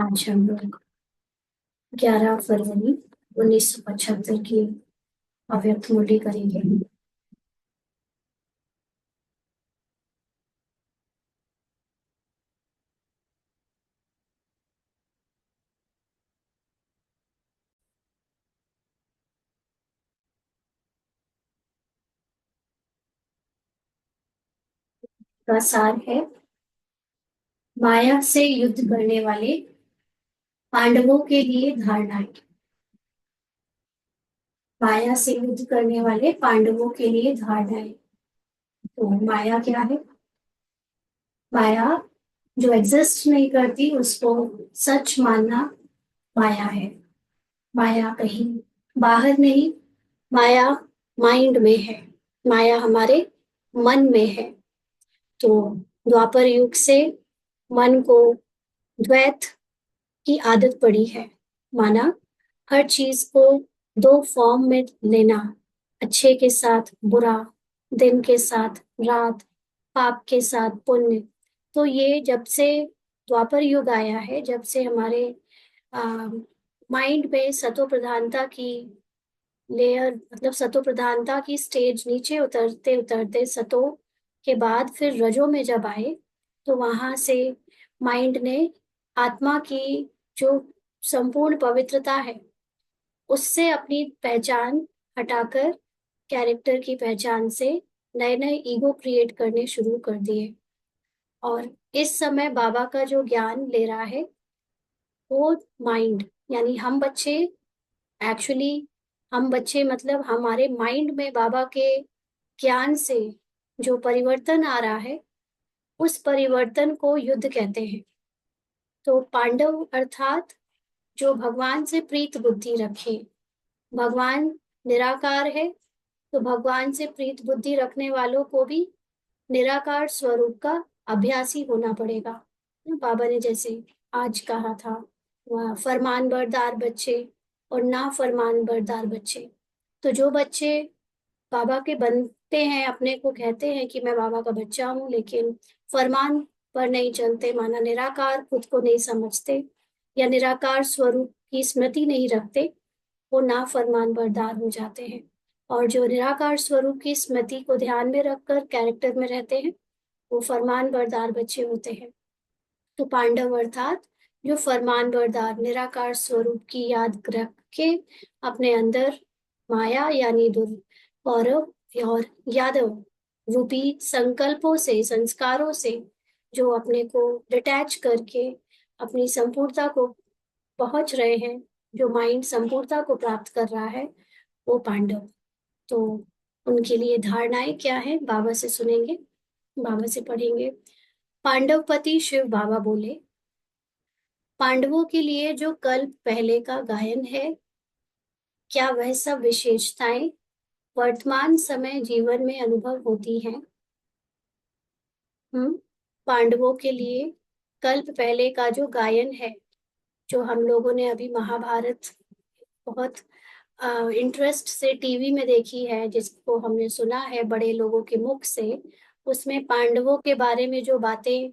आज हम लोग 11 फरवरी 1975 की अव्यक्त मूल्य करेंगे। का सार है, माया से युद्ध करने वाले पांडवों के लिए धारणाएं। माया से युद्ध करने वाले पांडवों के लिए धारणाएं। तो माया क्या है? माया जो एग्जिस्ट नहीं करती उसको सच मानना माया है। माया कहीं बाहर नहीं, माया माइंड में है, माया हमारे मन में है। तो द्वापर युग से मन को द्वैत की आदत पड़ी है। माना हर चीज को दो फॉर्म में लेना, अच्छे के साथ बुरा, दिन के साथ रात, पाप के साथ पुण्य। तो ये जब से द्वापर युग आया है, जब से हमारे माइंड में सतो प्रधानता की लेयर, मतलब सतो प्रधानता की स्टेज नीचे उतरते उतरते सतो के बाद फिर रजो में जब आए, तो वहां से माइंड ने आत्मा की जो संपूर्ण पवित्रता है उससे अपनी पहचान हटाकर कैरेक्टर की पहचान से नए नए ईगो क्रिएट करने शुरू कर दिए। और इस समय बाबा का जो ज्ञान ले रहा है वो माइंड, यानी हम बच्चे, एक्चुअली हम बच्चे मतलब हमारे माइंड में बाबा के ज्ञान से जो परिवर्तन आ रहा है उस परिवर्तन को युद्ध कहते हैं। तो पांडव अर्थात जो भगवान से प्रीत बुद्धि रखे। भगवान निराकार है, तो भगवान से प्रीत बुद्धि रखने वालों को भी निराकार स्वरूप का अभ्यासी होना पड़ेगा। बाबा ने जैसे आज कहा था, वह फरमान बरदार बच्चे और ना फरमान बरदार बच्चे। तो जो बच्चे बाबा के बनते हैं, अपने को कहते हैं कि मैं बाबा का बच्चा हूँ, लेकिन फरमान पर नहीं चलते, माना निराकार खुद को नहीं समझते या निराकार स्वरूप की स्मृति नहीं रखते, वो ना फरमान बरदार हो जाते हैं। और जो निराकार स्वरूप की स्मृति को ध्यान में रखकर कैरेक्टर में रहते हैं वो फरमान बरदार बच्चे होते हैं। तो पांडव अर्थात जो फरमान बरदार निराकार स्वरूप की याद रख के अपने अंदर माया यानी कौरव और यादव रूपी संकल्पों से, संस्कारों से जो अपने को डिटैच करके अपनी संपूर्णता को पहुंच रहे हैं, जो माइंड संपूर्णता को प्राप्त कर रहा है, वो पांडव। तो उनके लिए धारणाएं क्या है बाबा से सुनेंगे, बाबा से पढ़ेंगे। पांडवपति शिव बाबा बोले, पांडवों के लिए जो कल्प पहले का गायन है, क्या वह सब विशेषताएं वर्तमान समय जीवन में अनुभव होती हैं? पांडवों के लिए कल्प पहले का जो गायन है, जो हम लोगों ने अभी महाभारत बहुत इंटरेस्ट से टीवी में देखी है, जिसको हमने सुना है बड़े लोगों के मुख से, उसमें पांडवों के बारे में जो बातें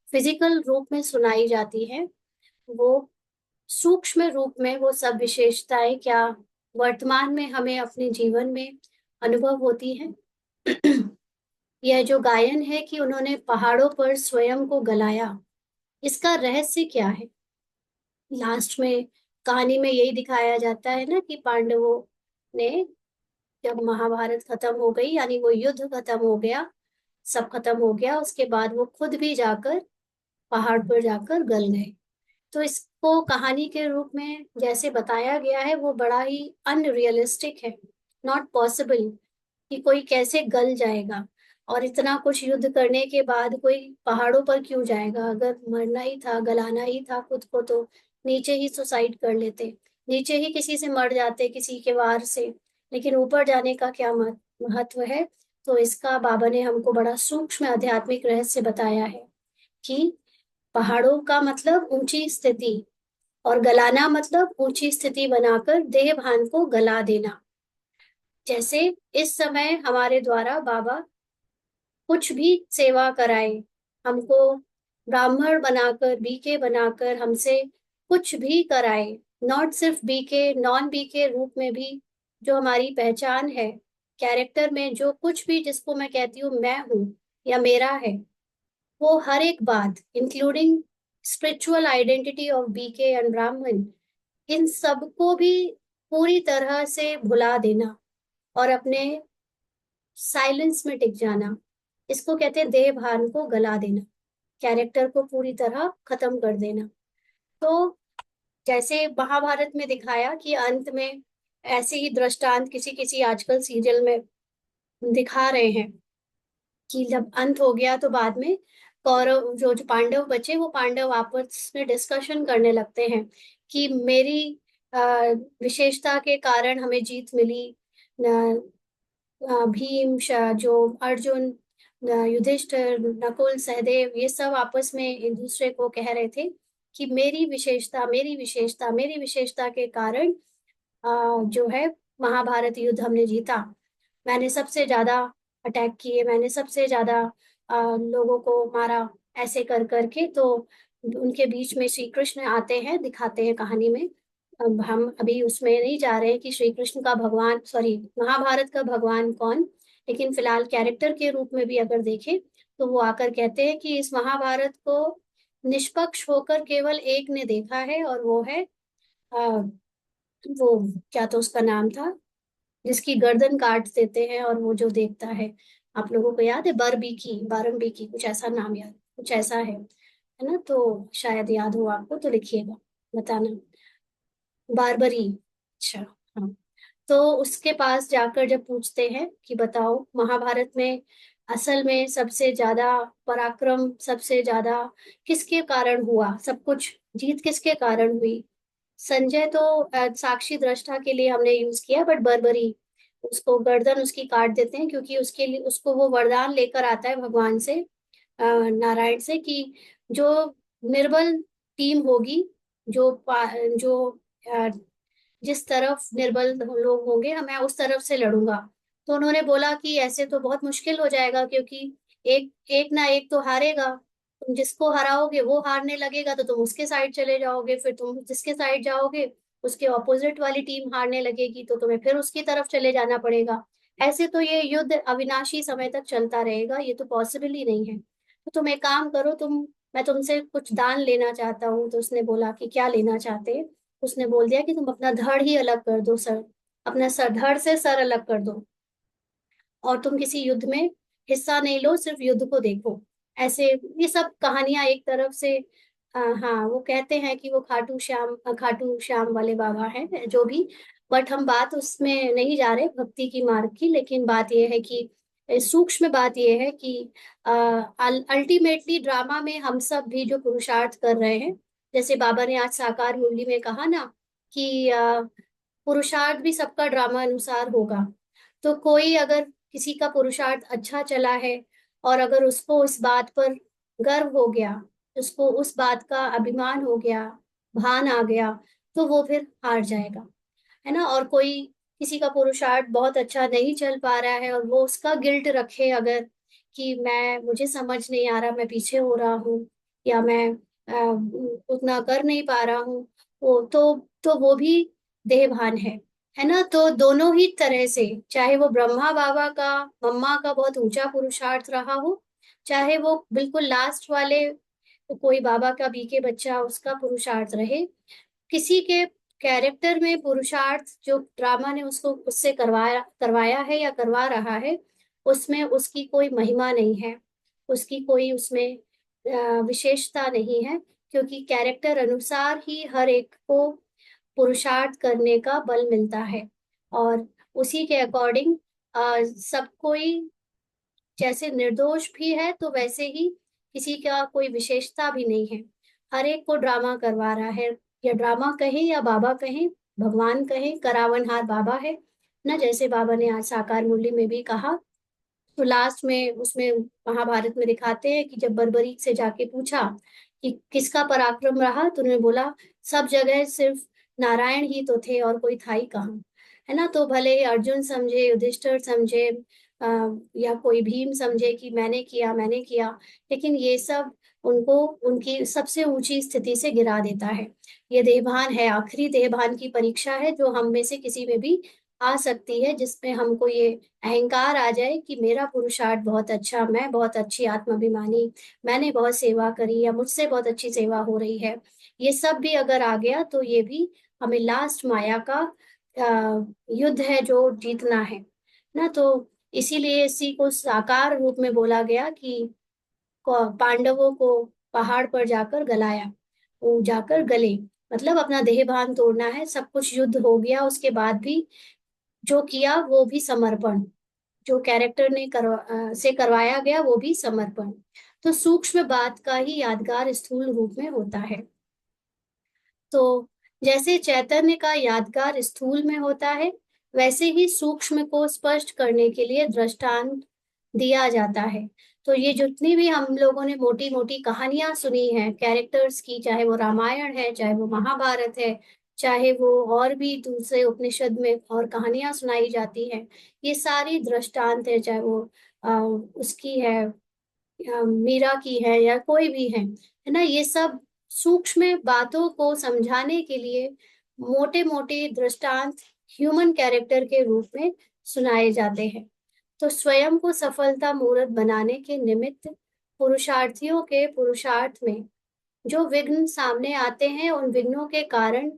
फिजिकल रूप में सुनाई जाती है, वो सूक्ष्म रूप में वो सब विशेषताएं क्या वर्तमान में हमें अपने जीवन में अनुभव होती हैं? यह जो गायन है कि उन्होंने पहाड़ों पर स्वयं को गलाया, इसका रहस्य क्या है? लास्ट में कहानी में यही दिखाया जाता है ना कि पांडवों ने जब महाभारत खत्म हो गई, यानी वो युद्ध खत्म हो गया, सब खत्म हो गया, उसके बाद वो खुद भी जाकर पहाड़ पर जाकर गल गए। तो इसको कहानी के रूप में जैसे बताया गया है वो बड़ा ही अनरियलिस्टिक है, नॉट पॉसिबल कि कोई कैसे गल जाएगा। और इतना कुछ युद्ध करने के बाद कोई पहाड़ों पर क्यों जाएगा? अगर मरना ही था, गलाना ही था खुद को, तो नीचे ही सुसाइड कर लेते, नीचे ही किसी से मर जाते, किसी के वार से। लेकिन ऊपर जाने का क्या महत्व है? तो इसका बाबा ने हमको बड़ा सूक्ष्म आध्यात्मिक रहस्य बताया है कि पहाड़ों का मतलब ऊंची स्थिति, और गलाना मतलब ऊंची स्थिति बनाकर देह भान को गला देना। जैसे इस समय हमारे द्वारा बाबा कुछ भी सेवा कराए, हमको ब्राह्मण बनाकर, बीके बनाकर हमसे कुछ भी कराए, नॉट सिर्फ बीके, नॉन बीके रूप में भी जो हमारी पहचान है, कैरेक्टर में जो कुछ भी जिसको मैं कहती हूँ मैं हूँ या मेरा है, वो हर एक बात including spiritual identity of BK and Brahmin, इन सबको भी पूरी तरह से भुला देना और अपने साइलेंस में टिक जाना, इसको कहते हैं देह भान को गला देना, कैरेक्टर को पूरी तरह खत्म कर देना। तो जैसे महाभारत में दिखाया कि अंत में ऐसे ही दृष्टांत किसी किसी आजकल सीरियल में दिखा रहे हैं कि जब अंत हो गया तो बाद में कौरव जो पांडव बचे, वो पांडव आपस में डिस्कशन करने लगते हैं कि मेरी अ, विशेषता के कारण हमें जीत मिली। भीम जो अर्जुन, युधिष्ठिर, नकुल, सहदेव, ये सब आपस में एक दूसरे को कह रहे थे कि मेरी विशेषता, मेरी विशेषता, मेरी विशेषता के कारण जो है महाभारत युद्ध हमने जीता। मैंने सबसे ज्यादा अटैक किए, मैंने सबसे ज्यादा लोगों को मारा, ऐसे कर करके। तो उनके बीच में श्री कृष्ण आते हैं, दिखाते हैं कहानी में। अब हम अभी उसमें नहीं जा रहे हैं कि श्री कृष्ण का भगवान, सॉरी, महाभारत का भगवान कौन, लेकिन फिलहाल कैरेक्टर के रूप में भी अगर देखें तो वो आकर कहते हैं कि इस महाभारत को निष्पक्ष होकर केवल एक ने देखा है, और वो है वो, क्या तो उसका नाम था, जिसकी गर्दन काट देते हैं और वो जो देखता है, आप लोगों को याद है, बरबीकी, बारम्बीकी, कुछ ऐसा नाम याद, कुछ ऐसा है ना? तो शायद याद हो आपको तो लिखिएगा, बताना। बारबरी, अच्छा। हाँ, तो उसके पास जाकर जब पूछते हैं कि बताओ महाभारत में असल में सबसे ज्यादा पराक्रम, सबसे ज्यादा किसके कारण हुआ, सब कुछ जीत किसके कारण हुई? संजय तो साक्षी दृष्टा के लिए हमने यूज किया, बट बर्बरी, उसको गर्दन उसकी काट देते हैं क्योंकि उसके लिए उसको वो वरदान लेकर आता है भगवान से, नारायण से, कि जो निर्बल टीम होगी, जो अ, जिस तरफ निर्बल लोग होंगे मैं उस तरफ से लड़ूंगा। तो उन्होंने बोला कि ऐसे तो बहुत मुश्किल हो जाएगा, क्योंकि एक एक ना एक तो हारेगा, तुम जिसको हराओगे वो हारने लगेगा तो तुम उसके साइड चले जाओगे, फिर तुम जिसके साइड जाओगे उसके ऑपोजिट वाली टीम हारने लगेगी तो तुम्हें फिर उसकी तरफ चले जाना पड़ेगा। ऐसे तो ये युद्ध अविनाशी समय तक चलता रहेगा, ये तो पॉसिबल ही नहीं है। तो तुम एक काम करो, मैं तुमसे कुछ दान लेना चाहता हूँ। तो उसने बोला कि क्या लेना चाहते हैं? उसने बोल दिया कि तुम अपना धड़ ही अलग कर दो, सर, अपना सर, धड़ से सर अलग कर दो, और तुम किसी युद्ध में हिस्सा नहीं लो, सिर्फ युद्ध को देखो। ऐसे ये सब कहानियां एक तरफ से हाँ, वो कहते हैं कि वो खाटू श्याम वाले बाबा हैं जो भी, बट हम बात उसमें नहीं जा रहे भक्ति की मार्ग की। लेकिन बात यह है कि सूक्ष्म बात यह है कि अल्टीमेटली ड्रामा में हम सब भी जो पुरुषार्थ कर रहे हैं, जैसे बाबा ने आज साकार मुरली में कहा ना कि पुरुषार्थ भी सबका ड्रामा अनुसार होगा। तो कोई अगर किसी का पुरुषार्थ अच्छा चला है और अगर उसको इस बात पर गर्व हो गया, उसको उस बात का अभिमान हो गया, भान आ गया, तो वो फिर हार जाएगा, है ना? और कोई किसी का पुरुषार्थ बहुत अच्छा नहीं चल पा रहा है और वो उसका गिल्ट रखे अगर, कि मैं, मुझे समझ नहीं आ रहा, मैं पीछे हो रहा हूँ, या मैं उतना कर नहीं पा रहा हूँ, वो तो वो भी देहभान है ना? तो दोनों ही तरह से, चाहे वो ब्रह्मा बाबा का, मम्मा का बहुत ऊंचा पुरुषार्थ रहा हो, चाहे वो बिल्कुल लास्ट वाले कोई बाबा का बीके बच्चा उसका पुरुषार्थ रहे, किसी के कैरेक्टर में पुरुषार्थ जो ड्रामा ने उसको उससे करवाया करवाया है या करवा रहा है, उसमें उसकी कोई महिमा नहीं है, उसकी कोई उसमें विशेषता नहीं है, क्योंकि कैरेक्टर अनुसार ही हर एक को पुरुषार्थ करने का बल मिलता है। और उसी के अकॉर्डिंग सब कोई जैसे निर्दोष भी है तो वैसे ही किसी का कोई विशेषता भी नहीं है, हर एक को ड्रामा करवा रहा है। या ड्रामा कहें या बाबा कहें, भगवान कहें, करावनहार बाबा है ना, जैसे बाबा ने आज साकार मुरली में भी कहा। तो लास्ट में उसमें महाभारत में दिखाते हैं कि जब बर्बरीक से जाके पूछा कि किसका पराक्रम रहा, तो उन्होंने बोला सब जगह सिर्फ नारायण ही तो थे और कोई था ही कहाँ, है ना? तो भले ही अर्जुन समझे, युधिष्ठिर समझे, या कोई भीम समझे कि मैंने किया, मैंने किया, लेकिन ये सब उनको उनकी सबसे ऊंची स्थिति से गिरा देता है। ये देहभान है, आखिरी देहभान की परीक्षा है जो हम में से किसी में भी आ सकती है, जिसमें हमको ये अहंकार आ जाए कि मेरा पुरुषार्थ बहुत अच्छा, मैं बहुत अच्छी आत्माभिमानी, मैंने बहुत सेवा करी या मुझसे बहुत अच्छी सेवा हो रही है। ये सब भी अगर आ गया तो ये भी हमें लास्ट माया का युद्ध है जो जीतना है ना। तो इसीलिए इसी को साकार रूप में बोला गया कि पांडवों को पहाड़ पर जाकर गलाया, वो जाकर गले, मतलब अपना देह भान तोड़ना है। सब कुछ युद्ध हो गया उसके बाद भी जो किया वो भी समर्पण, जो कैरेक्टर ने से करवाया गया वो भी समर्पण। तो सूक्ष्म बात का ही यादगार स्थूल रूप में होता है। तो जैसे चैतन्य का यादगार स्थूल में होता है, वैसे ही सूक्ष्म को स्पष्ट करने के लिए दृष्टांत दिया जाता है। तो ये जितनी भी हम लोगों ने मोटी मोटी कहानियां सुनी हैं कैरेक्टर्स की, चाहे वो रामायण है, चाहे वो महाभारत है, चाहे वो और भी दूसरे उपनिषद में और कहानियां सुनाई जाती हैं, ये सारी दृष्टांत है। चाहे वो उसकी है, मीरा की है, या कोई भी है ना, ये सब सूक्ष्म बातों को समझाने के लिए मोटे मोटे दृष्टांत ह्यूमन कैरेक्टर के रूप में सुनाए जाते हैं। तो स्वयं को सफलता मूर्त बनाने के निमित्त पुरुषार्थियों के पुरुषार्थ में जो विघ्न सामने आते हैं, उन विघ्नों के कारण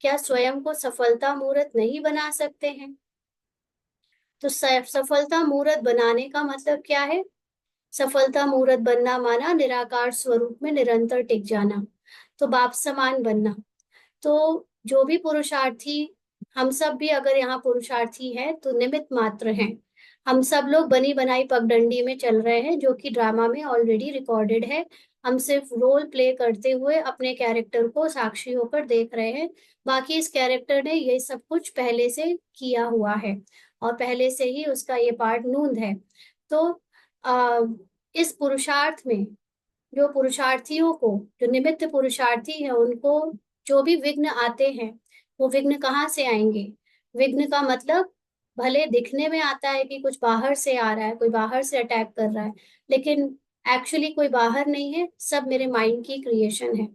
क्या स्वयं को सफलता मूर्त नहीं बना सकते हैं? तो सफलता मूर्त बनाने का मतलब क्या है? सफलता मूर्त बनना माना निराकार स्वरूप में निरंतर टिक जाना, तो बाप समान बनना। तो जो भी पुरुषार्थी, हम सब भी अगर यहाँ पुरुषार्थी हैं तो निमित्त मात्र हैं। हम सब लोग बनी बनाई पगडंडी में चल रहे हैं जो कि ड्रामा में ऑलरेडी रिकॉर्डेड है। हम सिर्फ रोल प्ले करते हुए अपने कैरेक्टर को साक्षी होकर देख रहे हैं। बाकी इस कैरेक्टर ने ये सब कुछ पहले से किया हुआ है और पहले से ही उसका ये पार्ट नूंद है। तो आ, इस पुरुषार्थ में जो पुरुषार्थियों को, जो निमित्त पुरुषार्थी है, उनको जो भी विघ्न आते हैं, वो विघ्न कहाँ से आएंगे? विघ्न का मतलब भले दिखने में आता है कि कुछ बाहर से आ रहा है, कोई बाहर से अटैक कर रहा है, लेकिन एक्चुअली कोई बाहर नहीं है, सब मेरे माइंड की क्रिएशन है।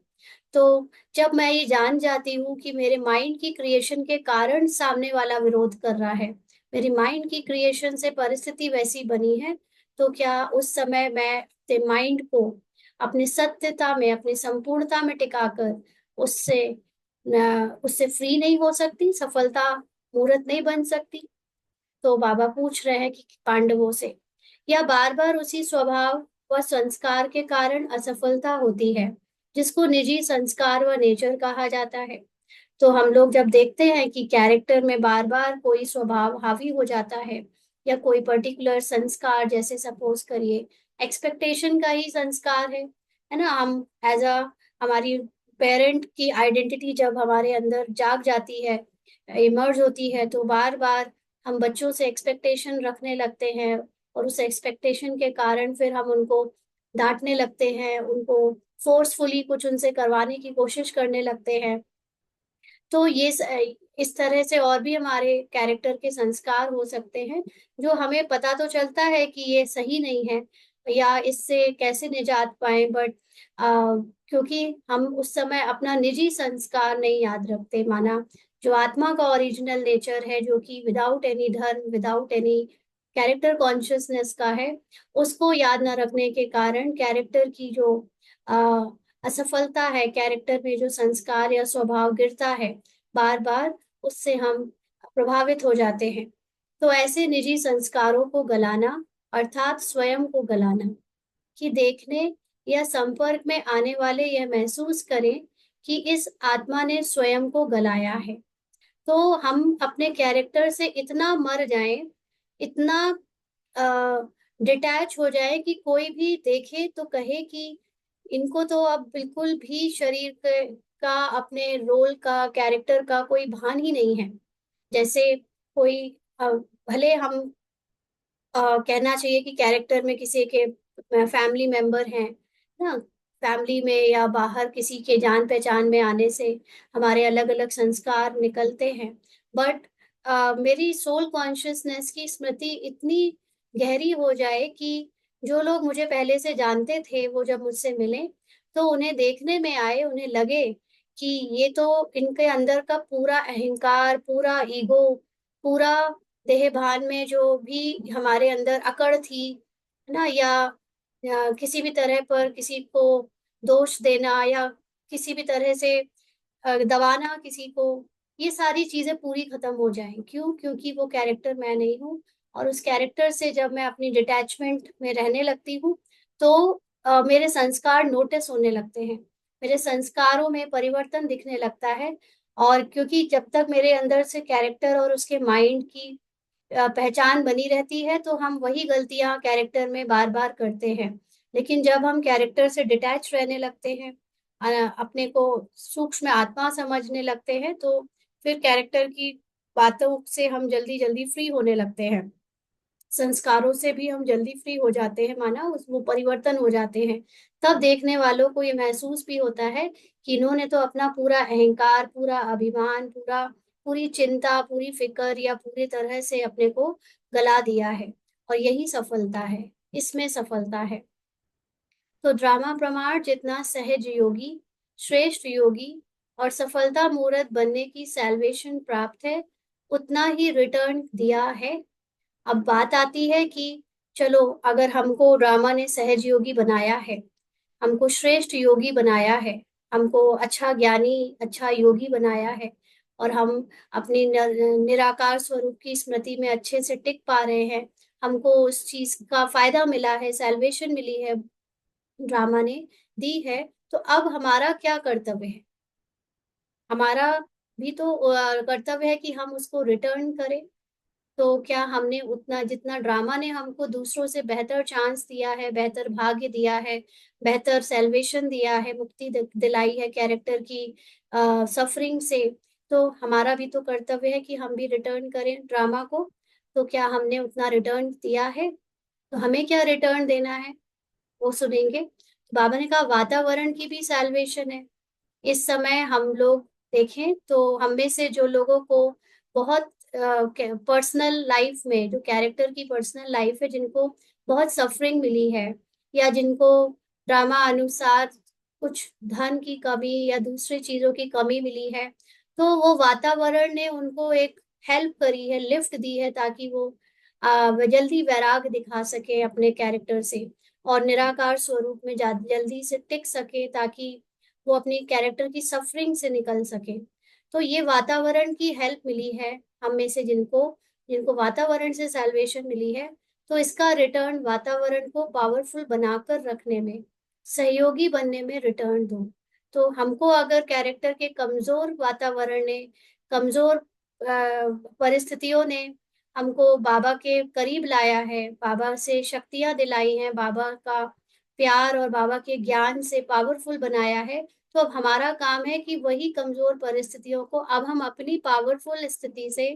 तो जब मैं ये जान जाती हूँ कि मेरे माइंड की क्रिएशन के कारण सामने वाला विरोध कर रहा है, मेरी माइंड की क्रिएशन से परिस्थिति वैसी बनी है, तो क्या उस समय मैं अपने माइंड को अपनी सत्यता में, अपनी संपूर्णता में टिकाकर उससे उससे फ्री नहीं हो सकती, सफलता मूर्त नहीं बन सकती? तो बाबा पूछ रहे हैं कि पांडवों से, या बार बार उसी स्वभाव व संस्कार के कारण असफलता होती है जिसको निजी संस्कार व नेचर कहा जाता है? तो हम लोग जब देखते हैं कि कैरेक्टर में बार बार कोई स्वभाव हावी हो जाता है या कोई पर्टिकुलर संस्कार, जैसे सपोज करिए एक्सपेक्टेशन का ही संस्कार है ना, हम एज अ हमारी पेरेंट की आइडेंटिटी जब हमारे अंदर जाग जाती है, इमर्ज होती है, तो बार बार हम बच्चों से एक्सपेक्टेशन रखने लगते हैं और उस एक्सपेक्टेशन के कारण फिर हम उनको डांटने लगते हैं, उनको फोर्सफुली कुछ उनसे करवाने की कोशिश करने लगते हैं। तो इस तरह से और भी हमारे कैरेक्टर के संस्कार हो सकते हैं जो हमें पता तो चलता है कि ये सही नहीं है या इससे कैसे निजात पाए, बट क्योंकि हम उस समय अपना निजी संस्कार नहीं याद रखते, माना जो आत्मा का ओरिजिनल नेचर है, जो कि विदाउट एनी धर्म, विदाउट एनी कैरेक्टर कॉन्शियसनेस का है, उसको याद न रखने के कारण कैरेक्टर की जो आ, असफलता है, कैरेक्टर में जो संस्कार या स्वभाव गिरता है बार बार, उससे हम प्रभावित हो जाते हैं। तो ऐसे निजी संस्कारों को गलाना अर्थात स्वयं को गलाना, कि देखने या संपर्क में आने वाले यह महसूस करें कि इस आत्मा ने स्वयं को गलाया है। तो हम अपने कैरेक्टर से इतना मर जाएं, इतना डिटैच हो जाए कि कोई भी देखे तो कहे कि इनको तो अब बिल्कुल भी का, अपने रोल का, कैरेक्टर का कोई भान ही नहीं है। जैसे कोई भले हम कहना चाहिए कि कैरेक्टर में किसी के फैमिली मेंबर हैं ना, फैमिली में या बाहर किसी के जान पहचान में आने से हमारे अलग अलग संस्कार निकलते हैं, बट मेरी सोल कॉन्शियसनेस की स्मृति इतनी गहरी हो जाए कि जो लोग मुझे पहले से जानते थे वो जब मुझसे मिले तो उन्हें देखने में आए, उन्हें लगे कि ये तो इनके अंदर का पूरा अहंकार, पूरा ईगो, पूरा देहभान में जो भी हमारे अंदर अकड़ थी, है ना, या किसी भी तरह पर किसी को दोष देना या किसी भी तरह से दबाना किसी को, ये सारी चीजें पूरी खत्म हो जाएं। क्यों? क्योंकि वो कैरेक्टर मैं नहीं हूँ। और उस कैरेक्टर से जब मैं अपनी डिटैचमेंट में रहने लगती हूँ तो मेरे संस्कार नोटिस होने लगते हैं, मेरे संस्कारों में परिवर्तन दिखने लगता है। और क्योंकि जब तक मेरे अंदर से कैरेक्टर और उसके माइंड की पहचान बनी रहती है तो हम वही गलतियां कैरेक्टर में बार बार करते हैं। लेकिन जब हम कैरेक्टर से डिटैच रहने लगते हैं, अपने को सूक्ष्म आत्मा समझने लगते हैं, तो फिर कैरेक्टर की बातों से हम जल्दी जल्दी फ्री होने लगते हैं, संस्कारों से भी हम जल्दी फ्री हो जाते हैं, माना उस वो परिवर्तन हो जाते हैं। तब देखने वालों को ये महसूस भी होता है कि इन्होंने तो अपना पूरा अहंकार, पूरा अभिमान, पूरी चिंता, पूरी फिक्र या पूरी तरह से अपने को गला दिया है। और यही सफलता है, इसमें सफलता है। तो ड्रामा प्रमाण जितना सहज योगी, श्रेष्ठ योगी और सफलता मूर्त बनने की सैल्वेशन प्राप्त है, उतना ही रिटर्न दिया है। अब बात आती है कि चलो, अगर हमको रामा ने सहज योगी बनाया है, हमको श्रेष्ठ योगी बनाया है, हमको अच्छा ज्ञानी, अच्छा योगी बनाया है, और हम अपनी निराकार स्वरूप की स्मृति में अच्छे से टिक पा रहे हैं, हमको उस चीज का फायदा मिला है, सैल्वेशन मिली है, ड्रामा ने दी है। तो अब हमारा क्या कर्तव्य है? हमारा भी तो कर्तव्य है कि हम उसको रिटर्न करें। तो क्या हमने उतना, जितना ड्रामा ने हमको दूसरों से बेहतर चांस दिया है, बेहतर भाग्य दिया है, बेहतर सेल्वेशन दिया है, मुक्ति दिलाई है कैरेक्टर की सफरिंग से, तो हमारा भी तो कर्तव्य है कि हम भी रिटर्न करें ड्रामा को। तो क्या हमने उतना रिटर्न दिया है? तो हमें क्या रिटर्न देना है वो सुनेंगे। बाबा ने कहा वातावरण की भी सैल्वेशन है। इस समय हम लोग देखें तो हम में से जो लोगों को बहुत पर्सनल लाइफ में, जो कैरेक्टर की पर्सनल लाइफ है, जिनको बहुत सफरिंग मिली है, या जिनको ड्रामा अनुसार कुछ धन की कमी या दूसरी चीजों की कमी मिली है, तो वो वातावरण ने उनको एक हेल्प करी है, लिफ्ट दी है, ताकि वो जल्दी वैराग दिखा सके अपने कैरेक्टर से, और निराकार स्वरूप में जल्दी से टिक सके, ताकि वो अपनी कैरेक्टर की सफरिंग से निकल सके। तो ये वातावरण की हेल्प मिली है हम में से, जिनको जिनको वातावरण से सैल्वेशन मिली है। तो इसका रिटर्न वातावरण को पावरफुल बनाकर रखने में, सहयोगी बनने में रिटर्न दो। तो हमको अगर कैरेक्टर के कमजोर वातावरण ने, कमजोर परिस्थितियों ने हमको बाबा के करीब लाया है, बाबा से शक्तियां दिलाई हैं, बाबा का प्यार और बाबा के ज्ञान से पावरफुल बनाया है, तो अब हमारा काम है कि वही कमजोर परिस्थितियों को अब हम अपनी पावरफुल स्थिति से,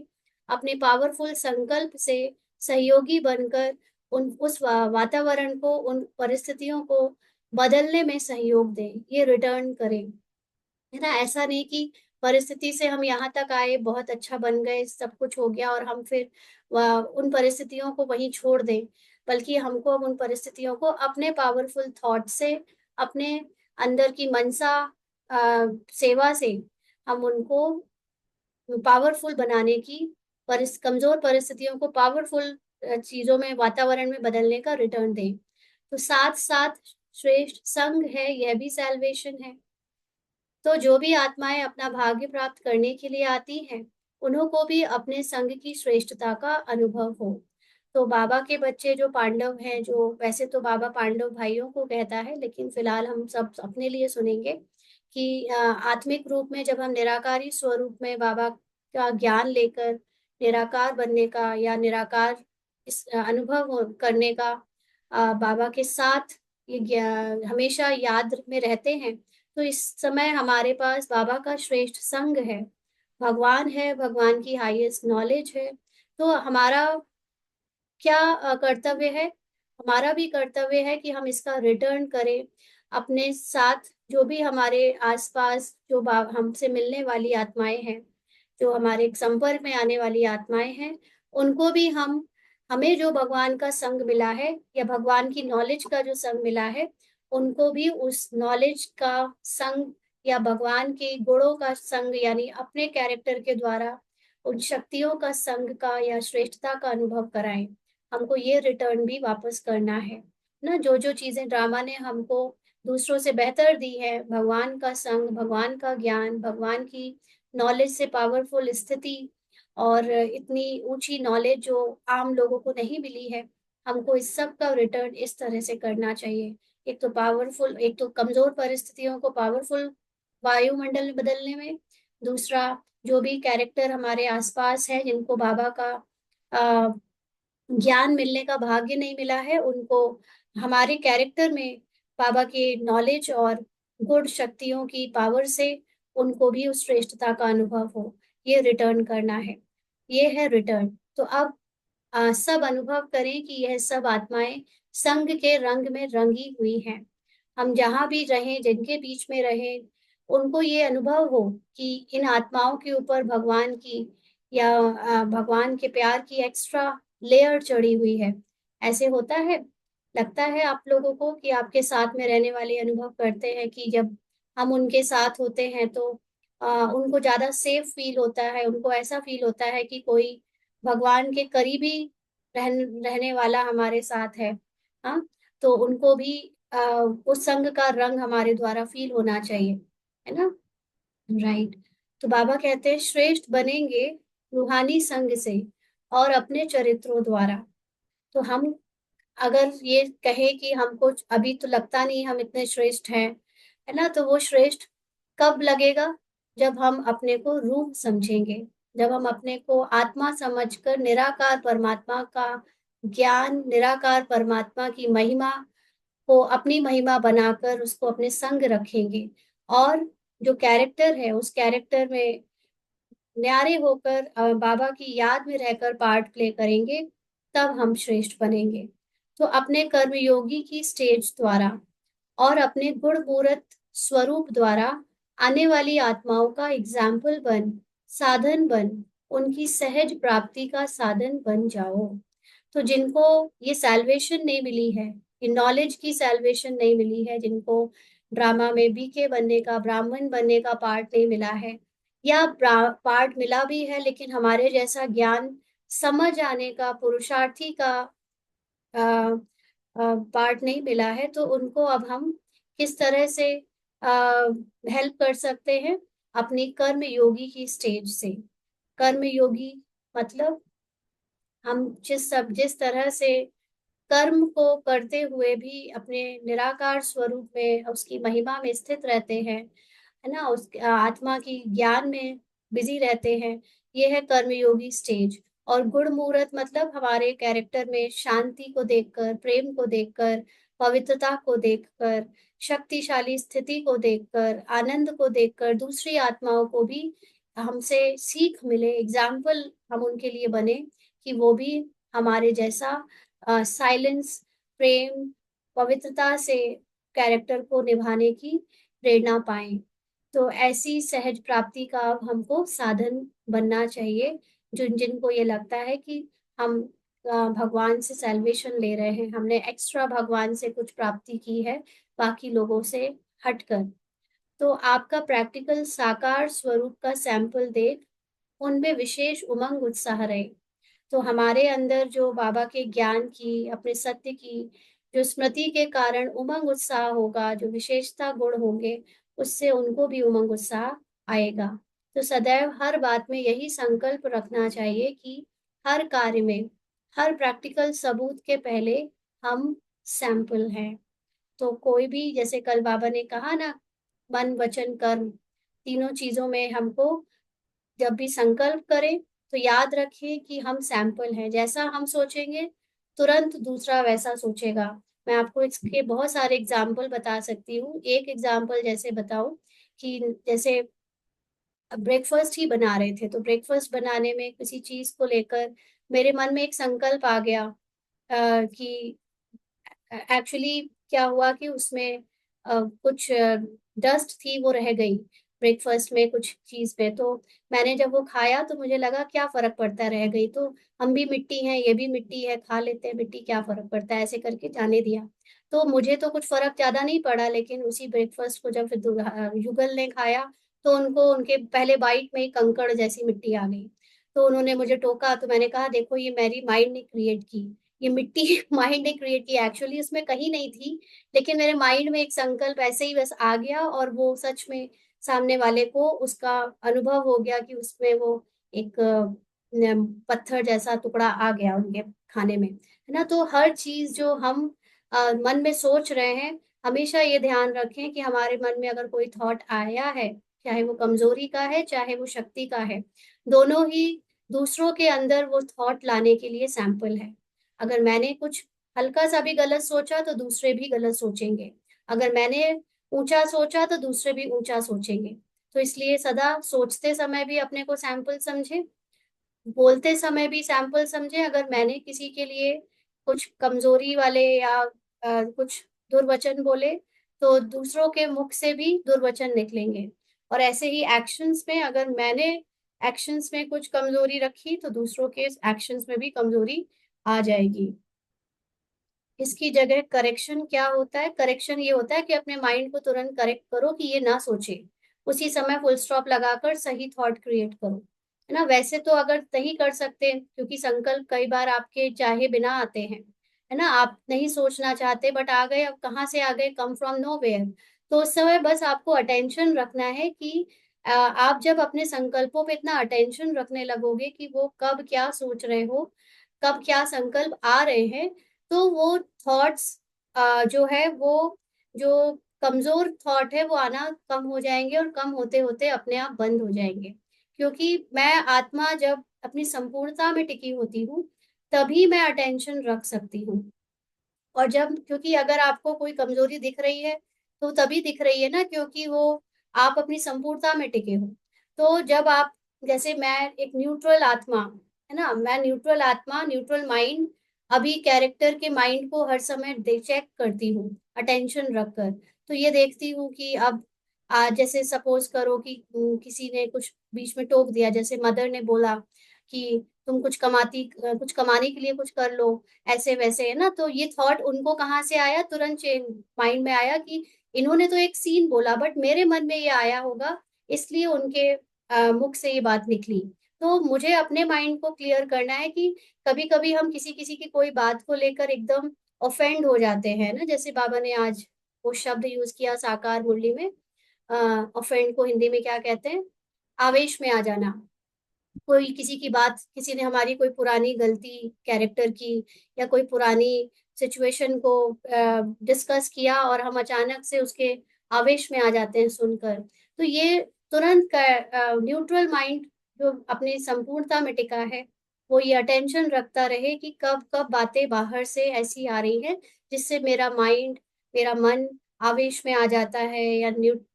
अपने पावरफुल संकल्प से सहयोगी बनकर उस वातावरण को, उन परिस्थितियों को बदलने में सहयोग दें, ये रिटर्न करें। है ना? ऐसा नहीं कि परिस्थिति से हम यहाँ तक आए, बहुत अच्छा बन गए, सब कुछ हो गया और हम फिर उन परिस्थितियों को वहीं छोड़ दें। बल्कि हमको अब उन परिस्थितियों को अपने पावरफुल थॉट से, अपने अंदर की मनसा सेवा से, हम उनको पावरफुल बनाने की, कमजोर परिस्थितियों को पावरफुल चीजों में, वातावरण में बदलने का रिटर्न दें। तो साथ साथ श्रेष्ठ संग है, यह भी सैल्वेशन है। तो जो भी आत्माएं अपना भाग्य प्राप्त करने के लिए आती हैं, उन्हों को भी अपने संग की श्रेष्ठता का अनुभव हो। तो बाबा के बच्चे जो पांडव हैं, जो वैसे तो बाबा पांडव भाइयों को कहता है, लेकिन फिलहाल हम सब अपने लिए सुनेंगे कि आत्मिक रूप में जब हम निराकारी स्वरूप में बाबा का ज्ञान लेकर निराकार बनने का, या निराकार इस अनुभव करने का, बाबा के साथ ये हमेशा याद में रहते हैं, तो इस समय हमारे पास बाबा का श्रेष्ठ संग है, भगवान है, भगवान की हाईएस्ट नॉलेज है। तो हमारा क्या कर्तव्य है? हमारा भी कर्तव्य है कि हम इसका रिटर्न करें अपने साथ। जो भी हमारे आसपास जो हमसे मिलने वाली आत्माएं हैं, जो हमारे संपर्क में आने वाली आत्माएं हैं, उनको भी हम हमें जो भगवान का संग मिला है या भगवान की नॉलेज का जो संग मिला है, उनको भी उस नॉलेज का संग या भगवान के गुणों का संग यानी अपने कैरेक्टर के द्वारा उन शक्तियों का संग का या श्रेष्ठता का अनुभव कराएं। हमको ये रिटर्न भी वापस करना है ना। जो जो चीजें ड्रामा ने हमको दूसरों से बेहतर दी है, भगवान का संग, भगवान का ज्ञान, भगवान की नॉलेज से पावरफुल स्थिति और इतनी ऊंची नॉलेज जो आम लोगों को नहीं मिली है, हमको इस सब का रिटर्न इस तरह से करना चाहिए। एक तो पावरफुल, एक तो कमजोर परिस्थितियों को पावरफुल वायुमंडल में बदलने में, दूसरा जो भी कैरेक्टर हमारे आसपास है जिनको बाबा का ज्ञान मिलने का भाग्य नहीं मिला है, उनको हमारे कैरेक्टर में बाबा के नॉलेज और गुड शक्तियों की पावर से उनको भी उस श्रेष्ठता का अनुभव हो, ये रिटर्न करना है। ये है रिटर्न। तो अब सब अनुभव करें कि यह सब आत्माएं संग के रंग में रंगी हुई हैं। हम जहां भी रहें, जिनके बीच में रहें, उनको ये अनुभव हो कि इन आत्माओं के ऊपर भगवान की या भगवान के प्यार की एक्स्ट्रा लेयर चढ़ी हुई है। ऐसे होता है, लगता है आप लोगों को कि आपके साथ में रहने वाले अनुभव करते हैं कि जब हम उनके साथ होते हैं तो उनको ज्यादा सेफ फील होता है, उनको ऐसा फील होता है कि कोई भगवान के करीबी रहने वाला हमारे साथ है। हाँ, तो उनको भी उस संग का रंग हमारे द्वारा फील होना चाहिए, है ना। राइट। तो बाबा कहते हैं श्रेष्ठ बनेंगे रूहानी संग से और अपने चरित्रों द्वारा। तो हम अगर ये कहे कि हमको अभी तो लगता नहीं हम इतने श्रेष्ठ हैं, है ना, तो वो श्रेष्ठ कब लगेगा? जब हम अपने को रूह समझेंगे, जब हम अपने को आत्मा समझकर निराकार परमात्मा का ज्ञान, निराकार परमात्मा की महिमा को अपनी महिमा बनाकर उसको अपने संग रखेंगे और जो कैरेक्टर है उस कैरेक्टर में न्यारे होकर बाबा की याद में रहकर पार्ट प्ले करेंगे, तब हम श्रेष्ठ बनेंगे। तो अपने कर्मयोगी की स्टेज द्वारा और अपने गुणपूरत स्वरूप द्वारा आने वाली आत्माओं का एग्जाम्पल बन, साधन बन, उनकी सहज प्राप्ति का साधन बन जाओ। तो जिनको ये सैल्वेशन नहीं मिली है, ये नॉलेज की सैल्वेशन नहीं मिली है, जिनको ड्रामा में बीके बनने का, ब्राह्मण बनने का पार्ट नहीं मिला है, या पार्ट मिला भी है लेकिन हमारे जैसा ज्ञान समझ आने का, पुरुषार्थी का पार्ट नहीं मिला है, तो उनको अब हम किस तरह से हेल्प कर सकते हैं? अपनी कर्म योगी की स्टेज से। कर्म योगी मतलब हम जिस तरह से कर्म को करते हुए भी अपने निराकार स्वरूप में उसकी महिमा में स्थित रहते हैं, है ना, उस आत्मा की ज्ञान में बिजी रहते हैं, ये है कर्मयोगी स्टेज। और गुण मुहूर्त मतलब हमारे कैरेक्टर में शांति को देखकर, प्रेम को देखकर, पवित्रता को देखकर, शक्तिशाली स्थिति को देखकर, आनंद को देखकर दूसरी आत्माओं को भी हमसे सीख मिले, एग्जाम्पल हम उनके लिए बने कि वो भी हमारे जैसा साइलेंस, प्रेम, पवित्रता से कैरेक्टर को निभाने की प्रेरणा पाए। तो ऐसी सहज प्राप्ति का अब हमको साधन बनना चाहिए। जिनको ये लगता है कि हम भगवान से सैल्वेशन ले रहे हैं, हमने एक्स्ट्रा भगवान से कुछ प्राप्ति की है बाकी लोगों से हटकर, तो आपका प्रैक्टिकल साकार स्वरूप का सैंपल देख उनमें विशेष उमंग उत्साह रहे। तो हमारे अंदर जो बाबा के ज्ञान की, अपने सत्य की जो स्मृति के कारण उमंग उत्साह होगा, जो विशेषता गुण होंगे, उससे उनको भी उमंग उत्साह आएगा। तो सदैव हर बात में यही संकल्प रखना चाहिए कि हर कार्य में, हर प्रैक्टिकल सबूत के पहले हम सैंपल हैं। तो कोई भी, जैसे कल बाबा ने कहा ना, मन वचन कर्म, तीनों चीजों में हमको जब भी संकल्प करें तो याद रखें कि हम सैंपल हैं। जैसा हम सोचेंगे तुरंत दूसरा वैसा सोचेगा। मैं आपको इसके बहुत सारे एग्जाम्पल बता सकती हूँ। एक एग्जाम्पल जैसे बताऊं कि जैसे ब्रेकफास्ट ही बना रहे थे, तो ब्रेकफास्ट बनाने में किसी चीज को लेकर मेरे मन में एक संकल्प आ गया कि एक्चुअली क्या हुआ कि उसमें कुछ डस्ट थी वो रह गई। ब्रेकफास्ट में कुछ चीज में। तो मैंने जब वो खाया तो मुझे लगा क्या फर्क पड़ता है, रह गई तो, हम भी मिट्टी हैं, ये भी मिट्टी है, खा लेते हैं मिट्टी, क्या फर्क पड़ता है, ऐसे करके जाने दिया। तो मुझे तो कुछ फर्क ज्यादा नहीं पड़ा, लेकिन उसी ब्रेकफास्ट को जब फिर युगल ने खाया तो उनको उनके पहले बाइट में ही कंकड़ जैसी मिट्टी आ गई। तो उन्होंने मुझे टोका, तो मैंने कहा देखो ये मेरी माइंड ने क्रिएट की, ये मिट्टी माइंड ने क्रिएट की, एक्चुअली उसमें कहीं नहीं थी, लेकिन मेरे माइंड में एक संकल्प ऐसे ही बस आ गया, और वो सच में सामने वाले को उसका अनुभव हो गया कि उसमें वो एक पत्थर जैसा टुकड़ा आ गया उनके खाने में, है ना। तो हर चीज जो हम मन में सोच रहे हैं, हमेशा ये ध्यान रखें कि हमारे मन में अगर कोई थॉट आया है, चाहे वो कमजोरी का है चाहे वो शक्ति का है, दोनों ही दूसरों के अंदर वो थॉट लाने के लिए सैंपल है। अगर मैंने कुछ हल्का सा भी गलत सोचा तो दूसरे भी गलत सोचेंगे, अगर मैंने ऊंचा सोचा तो दूसरे भी ऊंचा सोचेंगे। तो इसलिए सदा सोचते समय भी अपने को सैंपल समझे, बोलते समय भी सैंपल समझे। अगर मैंने किसी के लिए कुछ कमजोरी वाले या कुछ दुर्वचन बोले, तो दूसरों के मुख से भी दुर्वचन निकलेंगे। और ऐसे ही एक्शंस में, अगर मैंने एक्शंस में कुछ कमजोरी रखी तो दूसरों के एक्शंस में भी कमजोरी आ जाएगी। इसकी जगह करेक्शन क्या होता है, करेक्शन ये होता है कि अपने माइंड को तुरंत करेक्ट करो कि ये ना सोचे, उसी समय फुल स्टॉप लगाकर सही थॉट क्रिएट करो, है ना। वैसे तो अगर नहीं कर सकते, क्योंकि संकल्प कई बार आपके चाहे बिना आते हैं, है ना, आप नहीं सोचना चाहते बट आ गए, अब कहाँ से आ गए, कम फ्रॉम नो वेयर। तो उस समय बस आपको अटेंशन रखना है कि आप जब अपने संकल्पों पे इतना अटेंशन रखने लगोगे कि वो कब क्या सोच रहे हो, कब क्या संकल्प आ रहे हैं, तो वो थॉट्स जो है वो, जो कमजोर थॉट है वो आना कम हो जाएंगे, और कम होते होते अपने आप बंद हो जाएंगे। क्योंकि मैं आत्मा जब अपनी संपूर्णता में टिकी होती हूँ, तभी मैं अटेंशन रख सकती हूँ। और जब, क्योंकि अगर आपको कोई कमजोरी दिख रही है तो तभी दिख रही है ना, क्योंकि वो आप अपनी संपूर्णता में टिके हो। तो जब आप, जैसे मैं एक न्यूट्रल आत्मा, है ना, मैं न्यूट्रल आत्मा, न्यूट्रल माइंड, अभी कैरेक्टर के माइंड को हर समय चेक करती हूँ अटेंशन रखकर। तो ये देखती हूँ कि अब जैसे सपोज करो कि किसी ने कुछ बीच में टोक दिया, जैसे मदर ने बोला कि तुम कुछ कमाने के लिए कुछ कर लो, ऐसे वैसे, है ना। तो ये थॉट उनको कहाँ से आया, तुरंत चेंज माइंड में आया कि इन्होंने तो एक सीन बोला बट मेरे मन में ये आया होगा, इसलिए उनके मुख से ये बात निकली। तो मुझे अपने माइंड को क्लियर करना है कि कभी कभी हम किसी किसी की कोई बात को लेकर एकदम ऑफेंड हो जाते हैं ना, जैसे बाबा ने आज वो शब्द यूज किया साकार मुरली में, ऑफेंड को हिंदी में क्या कहते हैं, आवेश में आ जाना। कोई किसी की बात, किसी ने हमारी कोई पुरानी गलती कैरेक्टर की या कोई पुरानी सिचुएशन को डिस्कस किया, और हम अचानक से उसके आवेश में आ जाते हैं सुनकर। तो ये तुरंत न्यूट्रल माइंड जो अपनी संपूर्णता में टिका है, वो ये अटेंशन रखता रहे कि कब कब बातें बाहर से ऐसी आ रही है जिससे मेरा माइंड, मेरा मन आवेश में आ जाता है,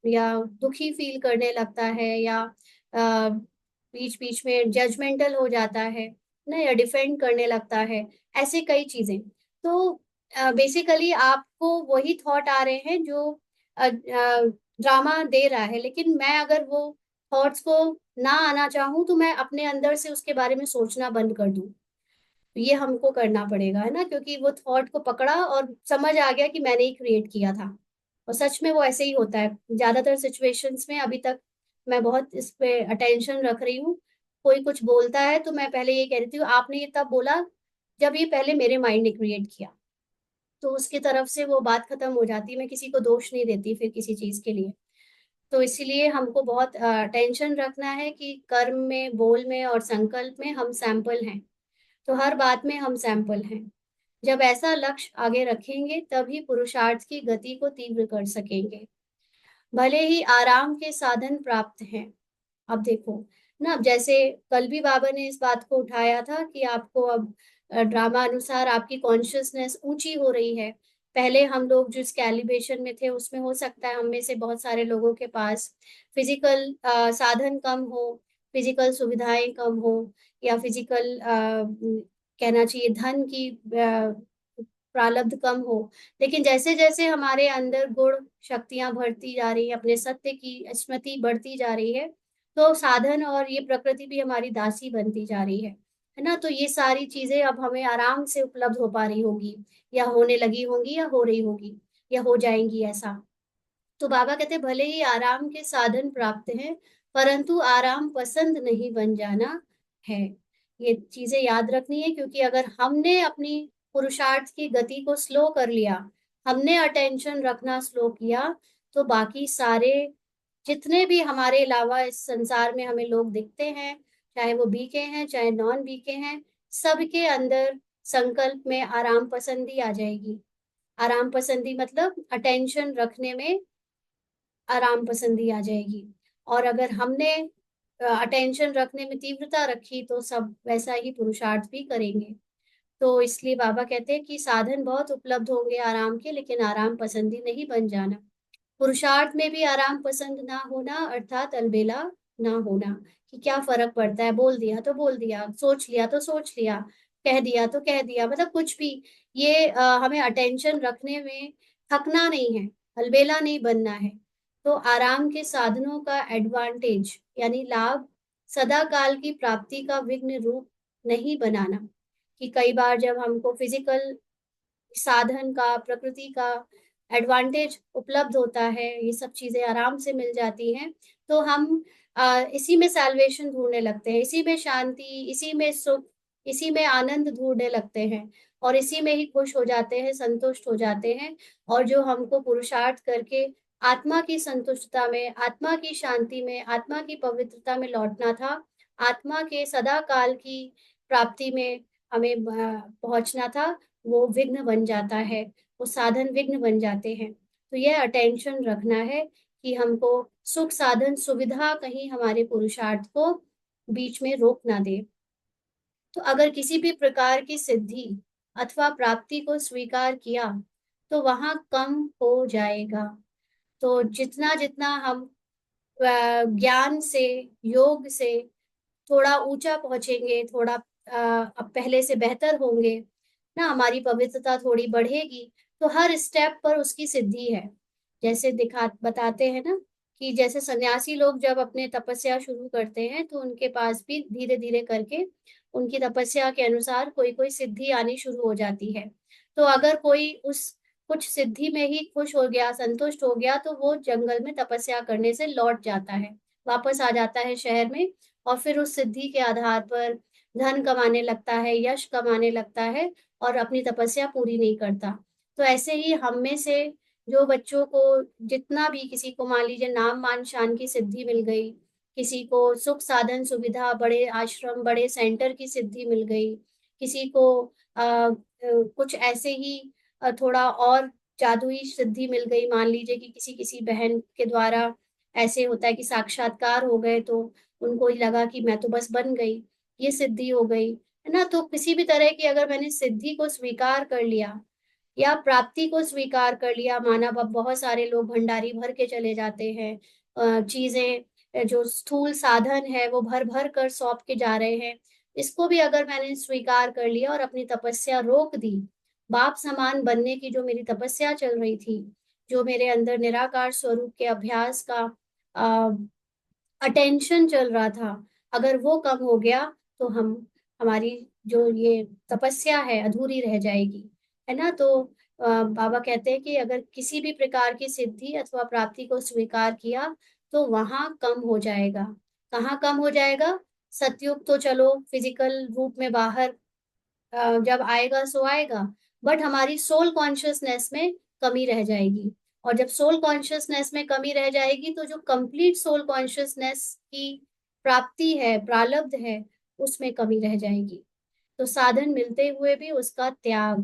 या दुखी फील करने लगता है, या बीच बीच में जजमेंटल हो जाता है ना, या डिफेंड करने लगता है, ऐसे कई चीजें। तो बेसिकली आपको वही थॉट आ रहे हैं जो ड्रामा दे रहा है, लेकिन मैं अगर वो थॉट्स को ना आना चाहूँ तो मैं अपने अंदर से उसके बारे में सोचना बंद कर दूं। तो ये हमको करना पड़ेगा, है ना, क्योंकि वो थॉट को पकड़ा और समझ आ गया कि मैंने ही क्रिएट किया था। और सच में वो ऐसे ही होता है ज्यादातर सिचुएशंस में। अभी तक मैं बहुत इस पे अटेंशन रख रही हूँ। कोई कुछ बोलता है तो मैं पहले ये कह रही हूँ आपने ये तब बोला जब ये पहले मेरे माइंड ने क्रिएट किया, तो उसकी तरफ से वो बात खत्म हो जाती है। मैं किसी को दोष नहीं देती फिर किसी चीज के लिए। तो इसीलिए हमको बहुत टेंशन रखना है कि कर्म में, बोल में और संकल्प में हम सैंपल हैं। तो हर बात में हम सैंपल हैं। जब ऐसा लक्ष्य आगे रखेंगे तभी पुरुषार्थ की गति को तीव्र कर सकेंगे। भले ही आराम के साधन प्राप्त हैं। अब देखो ना, अब जैसे कल भी बाबा ने इस बात को उठाया था कि आपको अब ड्रामा अनुसार आपकी कॉन्शियसनेस ऊंची हो रही है। पहले हम लोग जिस कैलिब्रेशन में थे उसमें हो सकता है हम में से बहुत सारे लोगों के पास फिजिकल साधन कम हो, फिजिकल सुविधाएं कम हो, या फिजिकल कहना चाहिए धन की प्रारब्ध कम हो, लेकिन जैसे जैसे हमारे अंदर गुण शक्तियां बढ़ती जा रही है, अपने सत्य की स्मृति बढ़ती जा रही है, तो साधन और ये प्रकृति भी हमारी दासी बनती जा रही है ना। तो ये सारी चीजें अब हमें आराम से उपलब्ध हो पा रही होगी, या होने लगी होंगी, या हो रही होगी, या हो जाएंगी ऐसा। तो बाबा कहते हैं भले ही आराम के साधन प्राप्त हैं, परंतु आराम पसंद नहीं बन जाना है। ये चीजें याद रखनी है, क्योंकि अगर हमने अपनी पुरुषार्थ की गति को स्लो कर लिया, हमने अटेंशन रखना स्लो किया, तो बाकी सारे जितने भी हमारे अलावा इस संसार में हमें लोग दिखते हैं, चाहे वो बीके हैं चाहे नॉन बीके हैं, सबके अंदर संकल्प में आराम पसंदी आ जाएगी। आराम पसंदी मतलब अटेंशन रखने में आराम पसंदी आ जाएगी। और अगर हमने अटेंशन रखने में तीव्रता रखी, तो सब वैसा ही पुरुषार्थ भी करेंगे। तो इसलिए बाबा कहते हैं कि साधन बहुत उपलब्ध होंगे आराम के, लेकिन आराम पसंदी नहीं बन जाना। पुरुषार्थ में भी आराम पसंद ना होना अर्थात अलबेला ना होना, कि क्या फर्क पड़ता है, बोल दिया तो बोल दिया, सोच लिया तो सोच लिया, कह दिया तो कह दिया, मतलब कुछ भी। ये हमें अटेंशन रखने में थकना नहीं है, अलबेला नहीं बनना है। तो आराम के साधनों का एडवांटेज यानी लाभ सदा काल की प्राप्ति का विघ्न रूप नहीं बनाना। कि कई बार जब हमको फिजिकल साधन का, प्रकृति का एडवांटेज उपलब्ध होता है, ये सब चीजें आराम से मिल जाती हैं, तो हम इसी में सैल्वेशन ढूंढने लगते हैं, इसी में शांति, इसी में सुख, इसी में आनंद ढूंढने लगते हैं, और इसी में ही खुश हो जाते हैं, संतुष्ट हो जाते हैं। और जो हमको पुरुषार्थ करके आत्मा की संतुष्टता में, आत्मा की शांति में, आत्मा की पवित्रता में लौटना था, आत्मा के सदा काल की प्राप्ति में हमें पहुंचना था, वो विघ्न बन जाता है, वो साधन विघ्न बन जाते हैं। तो यह अटेंशन रखना है कि हमको सुख साधन सुविधा कहीं हमारे पुरुषार्थ को बीच में रोक ना दे। तो अगर किसी भी प्रकार की सिद्धि अथवा प्राप्ति को स्वीकार किया, तो वहां कम हो जाएगा। तो जितना जितना हम ज्ञान से, योग से थोड़ा ऊंचा पहुंचेंगे, थोड़ा अब पहले से बेहतर होंगे ना, हमारी पवित्रता थोड़ी बढ़ेगी, तो हर स्टेप पर उसकी सिद्धि है। जैसे दिखा बताते हैं ना, कि जैसे सन्यासी लोग जब अपने तपस्या शुरू करते हैं, तो उनके पास भी धीरे धीरे करके उनकी तपस्या के अनुसार कोई कोई सिद्धि आनी शुरू हो जाती है। तो अगर कोई उस कुछ सिद्धि में ही खुश हो गया, संतुष्ट हो गया, तो वो जंगल में तपस्या करने से लौट जाता है, वापस आ जाता है शहर में, और फिर उस सिद्धि के आधार पर धन कमाने लगता है, यश कमाने लगता है, और अपनी तपस्या पूरी नहीं करता। तो ऐसे ही हम में से जो बच्चों को जितना भी, किसी को मान लीजिए नाम मान शान की सिद्धि मिल गई, किसी को सुख साधन सुविधा, बड़े आश्रम, बड़े सेंटर की सिद्धि मिल गई, किसी को कुछ ऐसे ही थोड़ा और जादुई सिद्धि मिल गई, मान लीजिए कि किसी किसी बहन के द्वारा ऐसे होता है कि साक्षात्कार हो गए, तो उनको ही लगा कि मैं तो बस बन गई, ये सिद्धि हो गई, है ना। तो किसी भी तरह की अगर मैंने सिद्धि को स्वीकार कर लिया या प्राप्ति को स्वीकार कर लिया, माना अब बहुत सारे लोग भंडारी भर के चले जाते हैं, चीजें जो स्थूल साधन है वो भर भर कर सौंप के जा रहे हैं, इसको भी अगर मैंने स्वीकार कर लिया और अपनी तपस्या रोक दी, बाप समान बनने की जो मेरी तपस्या चल रही थी, जो मेरे अंदर निराकार स्वरूप के अभ्यास का अटेंशन चल रहा था, अगर वो कम हो गया, तो हम हमारी जो ये तपस्या है अधूरी रह जाएगी, है ना। तो बाबा कहते हैं कि अगर किसी भी प्रकार की सिद्धि अथवा प्राप्ति को स्वीकार किया, तो वहां कम हो जाएगा। कहाँ कम हो जाएगा? सतयुग तो चलो फिजिकल रूप में बाहर जब आएगा सो आएगा, बट हमारी सोल कॉन्शियसनेस में कमी रह जाएगी। और जब सोल कॉन्शियसनेस में कमी रह जाएगी, तो जो कंप्लीट सोल कॉन्शियसनेस की प्राप्ति है, प्रारब्ध है, उसमें कमी रह जाएगी। तो साधन मिलते हुए भी उसका त्याग,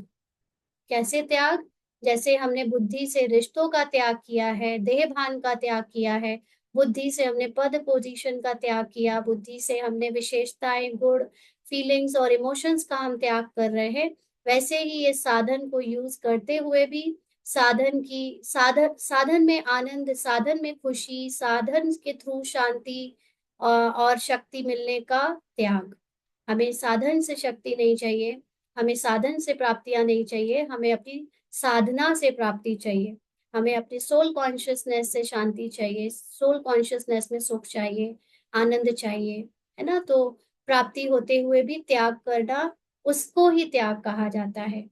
कैसे त्याग? जैसे हमने बुद्धि से रिश्तों का त्याग किया है, देह भान का त्याग किया है, बुद्धि से हमने पद पोजीशन का त्याग किया, बुद्धि से हमने विशेषताएं, गुण, फीलिंग्स और इमोशंस का हम त्याग कर रहे हैं, वैसे ही ये साधन को यूज करते हुए भी साधन में आनंद, साधन में खुशी, साधन के थ्रू शांति और शक्ति मिलने का त्याग। हमें साधन से शक्ति नहीं चाहिए, हमें साधन से प्राप्तियां नहीं चाहिए, हमें अपनी साधना से प्राप्ति चाहिए। हमें अपने सोल कॉन्शियसनेस से शांति चाहिए, सोल कॉन्शियसनेस में सुख चाहिए, आनंद चाहिए, है ना। तो प्राप्ति होते हुए भी त्याग करना, उसको ही त्याग कहा जाता है।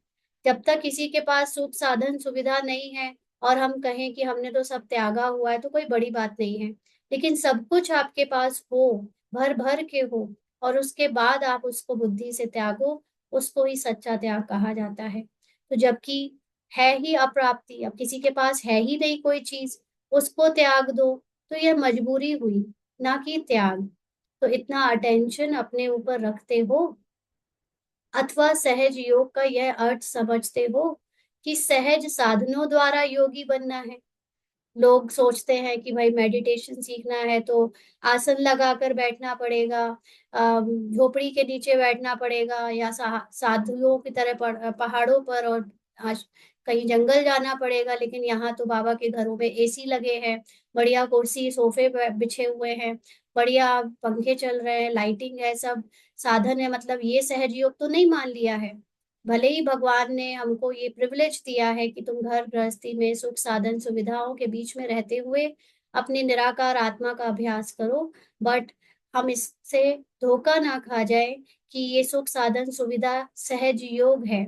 जब तक किसी के पास सुख साधन सुविधा नहीं है और हम कहें कि हमने तो सब त्यागा हुआ है, तो कोई बड़ी बात नहीं है। लेकिन सब कुछ आपके पास हो, भर भर के हो, और उसके बाद आप उसको बुद्धि से त्यागो, उसको ही सच्चा त्याग कहा जाता है। तो जबकि है ही अप्राप्ति, अब किसी के पास है ही नहीं कोई चीज, उसको त्याग दो, तो यह मजबूरी हुई, ना कि त्याग। तो इतना अटेंशन अपने ऊपर रखते हो, अथवा सहज योग का यह अर्थ समझते हो कि सहज साधनों द्वारा योगी बनना है। लोग सोचते हैं कि भाई मेडिटेशन सीखना है तो आसन लगाकर बैठना पड़ेगा, झोपड़ी के नीचे बैठना पड़ेगा, या साधुओं की तरह पहाड़ों पर और कहीं जंगल जाना पड़ेगा। लेकिन यहाँ तो बाबा के घरों में एसी लगे हैं, बढ़िया कुर्सी सोफे बिछे हुए हैं, बढ़िया पंखे चल रहे हैं, लाइटिंग है, सब साधन है। मतलब ये सहज योग तो नहीं मान लिया है। भले ही भगवान ने हमको ये प्रिविलेज दिया है कि तुम घर गृहस्थी में सुख साधन सुविधाओं के बीच में रहते हुए अपनी निराकार आत्मा का अभ्यास करो, बट हम इससे धोखा ना खा जाए कि ये सुख साधन सुविधा सहज योग है।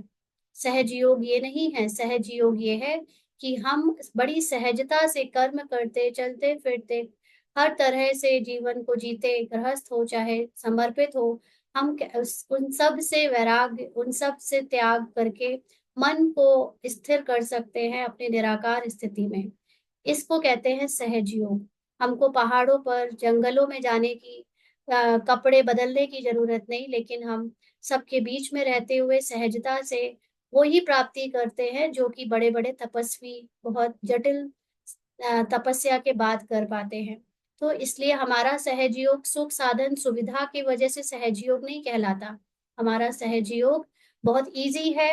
सहज योग ये नहीं है। सहज योग ये है कि हम बड़ी सहजता से कर्म करते, चलते फिरते, हर तरह से जीवन को जीते, गृहस्थ हो चाहे समर्पित हो, हम उन सब से वैराग्य, उन सब से त्याग करके मन को स्थिर कर सकते हैं अपने निराकार स्थिति में। इसको कहते हैं सहज योग। हमको पहाड़ों पर जंगलों में जाने की, कपड़े बदलने की जरूरत नहीं, लेकिन हम सबके बीच में रहते हुए सहजता से वो ही प्राप्ति करते हैं जो कि बड़े बड़े तपस्वी बहुत जटिल तपस्या के बाद कर पाते हैं। तो इसलिए हमारा सहज योग सुख साधन सुविधा की वजह से सहज योग नहीं कहलाता। हमारा सहज योग बहुत इजी है।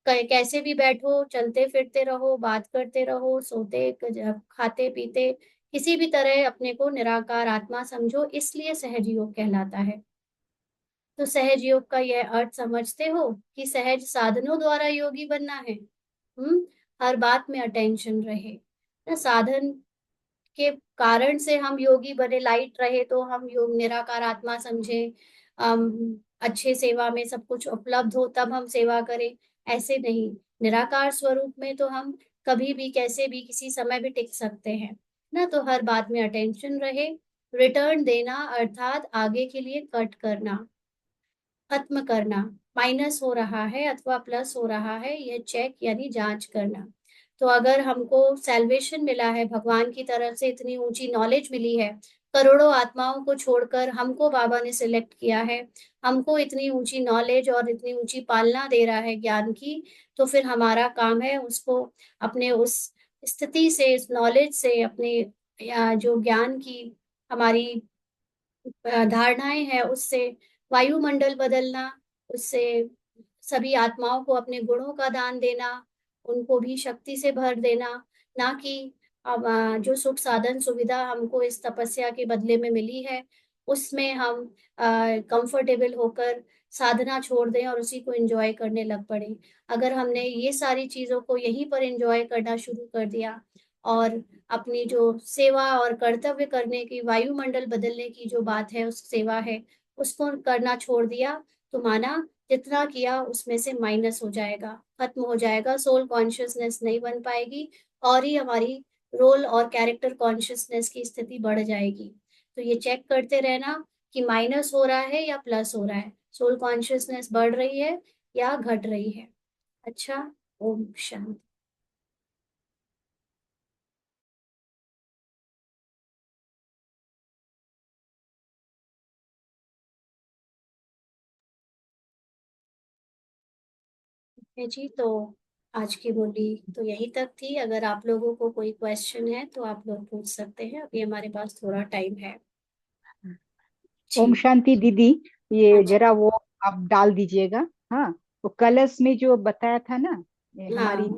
कैसे भी बैठो, चलते फिरते रहो, बात करते रहो, सोते खाते पीते, किसी भी तरह अपने को निराकार आत्मा समझो, इसलिए सहज योग कहलाता है। तो सहज योग का यह अर्थ समझते हो कि सहज साधनों द्वारा योगी बनना है। हम्म। हर बात में अटेंशन रहे ना, साधन के कारण से हम योगी बने, लाइट रहे तो हम योग निराकार आत्मा समझे, अच्छे सेवा में सब कुछ उपलब्ध हो तब हम सेवा करें, ऐसे नहीं। निराकार स्वरूप में तो हम कभी भी कैसे भी किसी समय भी टिक सकते हैं ना। तो हर बात में अटेंशन रहे। रिटर्न देना अर्थात आगे के लिए कट करना, खत्म करना, माइनस हो रहा है अथवा प्लस हो रहा है, यह चेक यानी जांच करना। तो अगर हमको सैल्वेशन मिला है, भगवान की तरफ से इतनी ऊंची नॉलेज मिली है, करोड़ों आत्माओं को छोड़कर हमको बाबा ने सिलेक्ट किया है, हमको इतनी ऊंची नॉलेज और इतनी ऊंची पालना दे रहा है ज्ञान की, तो फिर हमारा काम है उसको अपने उस स्थिति से, इस नॉलेज से, अपने जो ज्ञान की हमारी धारणाएं हैं उससे वायुमंडल बदलना, उससे सभी आत्माओं को अपने गुणों का दान देना, उनको भी शक्ति से भर देना। ना कि अब जो सुख साधन सुविधा हमको इस तपस्या के बदले में मिली है उसमें हम कंफर्टेबल होकर साधना छोड़ दें और उसी को एंजॉय करने लग पड़े। अगर हमने ये सारी चीजों को यहीं पर एंजॉय करना शुरू कर दिया और अपनी जो सेवा और कर्तव्य करने की, वायुमंडल बदलने की जो बात है, उस सेवा है, उसको करना छोड़ दिया, तो माना जितना किया उसमें से माइनस हो जाएगा, खत्म हो जाएगा, सोल कॉन्शियसनेस नहीं बन पाएगी, और ही हमारी रोल और कैरेक्टर कॉन्शियसनेस की स्थिति बढ़ जाएगी। तो ये चेक करते रहना कि माइनस हो रहा है या प्लस हो रहा है, सोल कॉन्शियसनेस बढ़ रही है या घट रही है। अच्छा। ओम शांति। है जी। तो आज की बोली तो यही तक थी। अगर आप लोगों को कोई क्वेश्चन है तो आप लोग पूछ सकते हैं, अभी हमारे पास थोड़ा टाइम है। ओम जी। शांति दीदी। हाँ ये जी। जरा वो आप डाल दीजिएगा। हाँ, वो कलर्स में जो बताया था ना, ये हाँ हमारी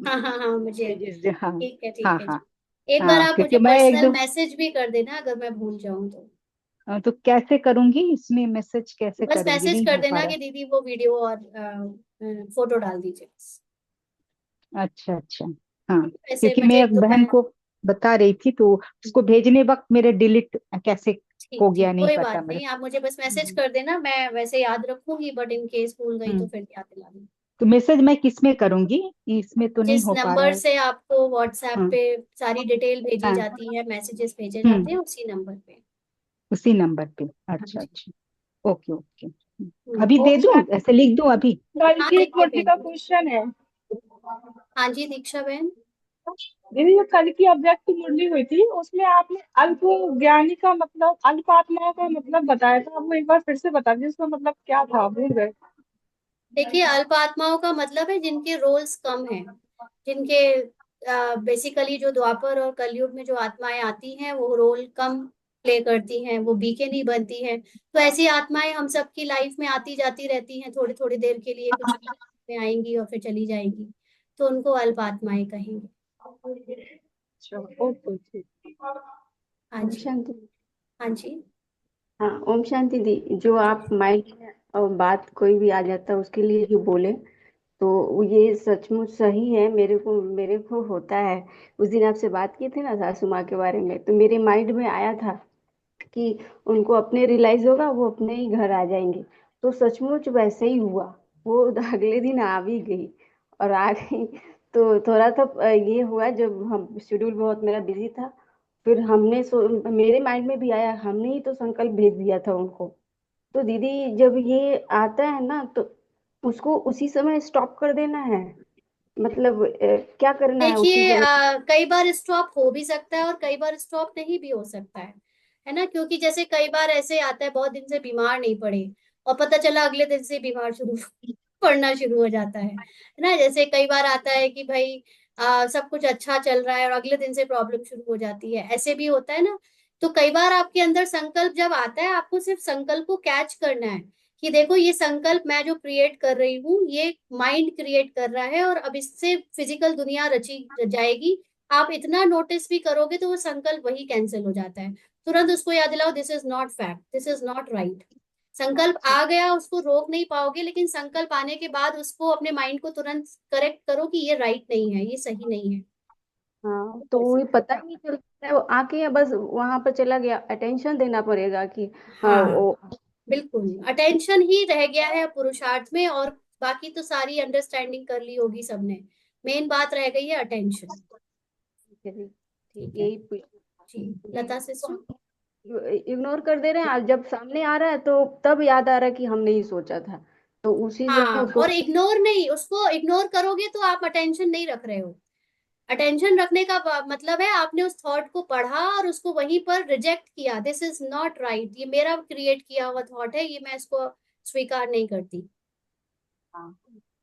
हाँ हाँ हाँ, मुझे पेजेस जो, हाँ हाँ ठीक है हाँ। जी। एक बार हाँ, आप क्योंकि मुझे मैं पर्सनल एकदम मैसेज भी कर देना अगर मैं भूल जाऊं तो। तो कैसे करूंगी इसमें मैसेज, कैसे बस करूंगी, मैसेज नहीं कर हो पा देना रहा। कि दीदी वो वीडियो और फोटो डाल दीजिए बस। अच्छा अच्छा। हाँ, ऐसे क्योंकि मैं मुझे एक बहन दोपहर। को बता रही थी तो उसको भेजने वक्त मेरे डिलीट कैसे ठीक हो गया ठीक, नहीं कोई पता बात मेरे। नहीं, आप मुझे बस मैसेज हम्म। कर देना, मैं वैसे याद रखूंगी, बट इन केस भूल गई तो हम्म। फिर याद दिला दूंगी। तो मैसेज मैं किस में करूंगी? इसमें तो नहीं जिस हो पा रहा नंबर है। से आपको व्हाट्सएप हाँ पे सारी डिटेल भेजी हाँ। जाती है, मैसेजेस भेजे जाते हम्म। हैं, उसी नंबर पे। उसी नंबर पे। हाँ अच्छा जी। अच्छा। Okay okay. हम्म। अभी दे ओम दूं, शांति। ऐसे लिख दूं अभी? कल हाँ, की लिख एक के मुझे भेज का दो। क्वेश्चन है। हाँ जी दीक्षा बहन। दीदी, जो कल की अव्यक्त मुरली हुई थी उसमें आपने अल्प ज्ञानी का मतलब, अल्प आत्मा का मतलब बताया था, वो एक बार फिर से बता दीजिए, उसका मतलब क्या था, भूल गए। देखिए, अल्प आत्माओं का मतलब है जिनके रोल्स कम हैं, जिनके बेसिकली जो द्वापर और कलयुग में जो आत्माएं आती हैं वो रोल कम प्ले करती हैं, वो बीके नहीं बनती हैं। तो ऐसी आत्माएं हम सबकी लाइफ में आती जाती रहती हैं, थोड़ी थोड़ी देर के लिए कुछ में आएंगी और फिर चली जाएंगी, तो उनको अल्प आत्माएं कहेंगे। अच्छा, ओके ठीक। हाँ ओम जी। शांति। हाँ जी। हाँ, ओम शांति दी। जो आप माइंड में बात कोई भी आ जाता है उसके लिए जो बोले, तो ये सचमुच सही है। मेरे को होता है। उस दिन आपसे बात की थी ना सासू माँ के बारे में, तो मेरे माइंड में आया था कि उनको अपने रियलाइज होगा, वो अपने ही घर आ जाएंगे। तो सचमुच वैसे ही हुआ। वो अगले दिन आ भी गई, और आ गई। तो थोड़ा सा ये हुआ, जब हम शेड्यूल बहुत मेरा बिजी था, फिर मेरे माइंड में भी आया, हमने ही तो संकल्प भेज दिया था उनको। तो दीदी, जब ये आता है ना, तो उसको उसी समय स्टॉप कर देना है। मतलब क्या करना है उसी देखिए, समय? कई बार स्टॉप हो भी सकता है और कई बार स्टॉप नहीं भी हो सकता है ना, क्योंकि जैसे कई बार ऐसे आता है बहुत दिन से बीमार नहीं पड़े और पता चला अगले दिन से बीमार शुरू पड़ना शुरू हो जाता है ना। जैसे कई बार आता है कि भाई सब कुछ अच्छा चल रहा है और अगले दिन से प्रॉब्लम शुरू हो जाती है, ऐसे भी होता है ना। तो कई बार आपके अंदर संकल्प जब आता है, आपको सिर्फ संकल्प को कैच करना है कि देखो ये संकल्प मैं जो क्रिएट कर रही हूँ, ये माइंड क्रिएट कर रहा है और अब इससे फिजिकल दुनिया रची जाएगी। आप इतना नोटिस भी करोगे तो वो संकल्प वही कैंसिल हो जाता है। तुरंत उसको याद दिलाओ, this is not fact, this is not right. संकल्प आ गया, उसको रोक नहीं पाओगे, लेकिन संकल्प आने के बाद उसको अपने माइंड को तुरंत करेक्ट करो कि ये राइट नहीं है, ये सही नहीं है। हाँ, तो ऐसे। वही पता ही नहीं चलता है, वो आके या बस वहां पर चला गया। अटेंशन देना पड़ेगा कि हाँ हाँ, वो। बिल्कुल अटेंशन ही रह गया है पुरुषार्थ में, और बाकी तो सारी अंडरस्टैंडिंग कर ली होगी सबने। मेन बात रह गई है अटेंशन। ठीक, ठीक है यही जी। लता सिस्टर। इग्नोर कर दे रहे हैं, और जब सामने आ रहा है तो तब याद आ रहा है कि हमने ही सोचा था। तो उसी समय हाँ, उसको। और इग्नोर नहीं, उसको इग्नोर करोगे तो आप अटेंशन नहीं रख रहे हो। अटेंशन रखने का मतलब है आपने उस थॉट को पढ़ा और उसको वहीं पर रिजेक्ट किया, दिस इज नॉट राइट, ये मेरा क्रिएट किया हुआ थॉट है, ये मैं इसको स्वीकार नहीं करती। हाँ,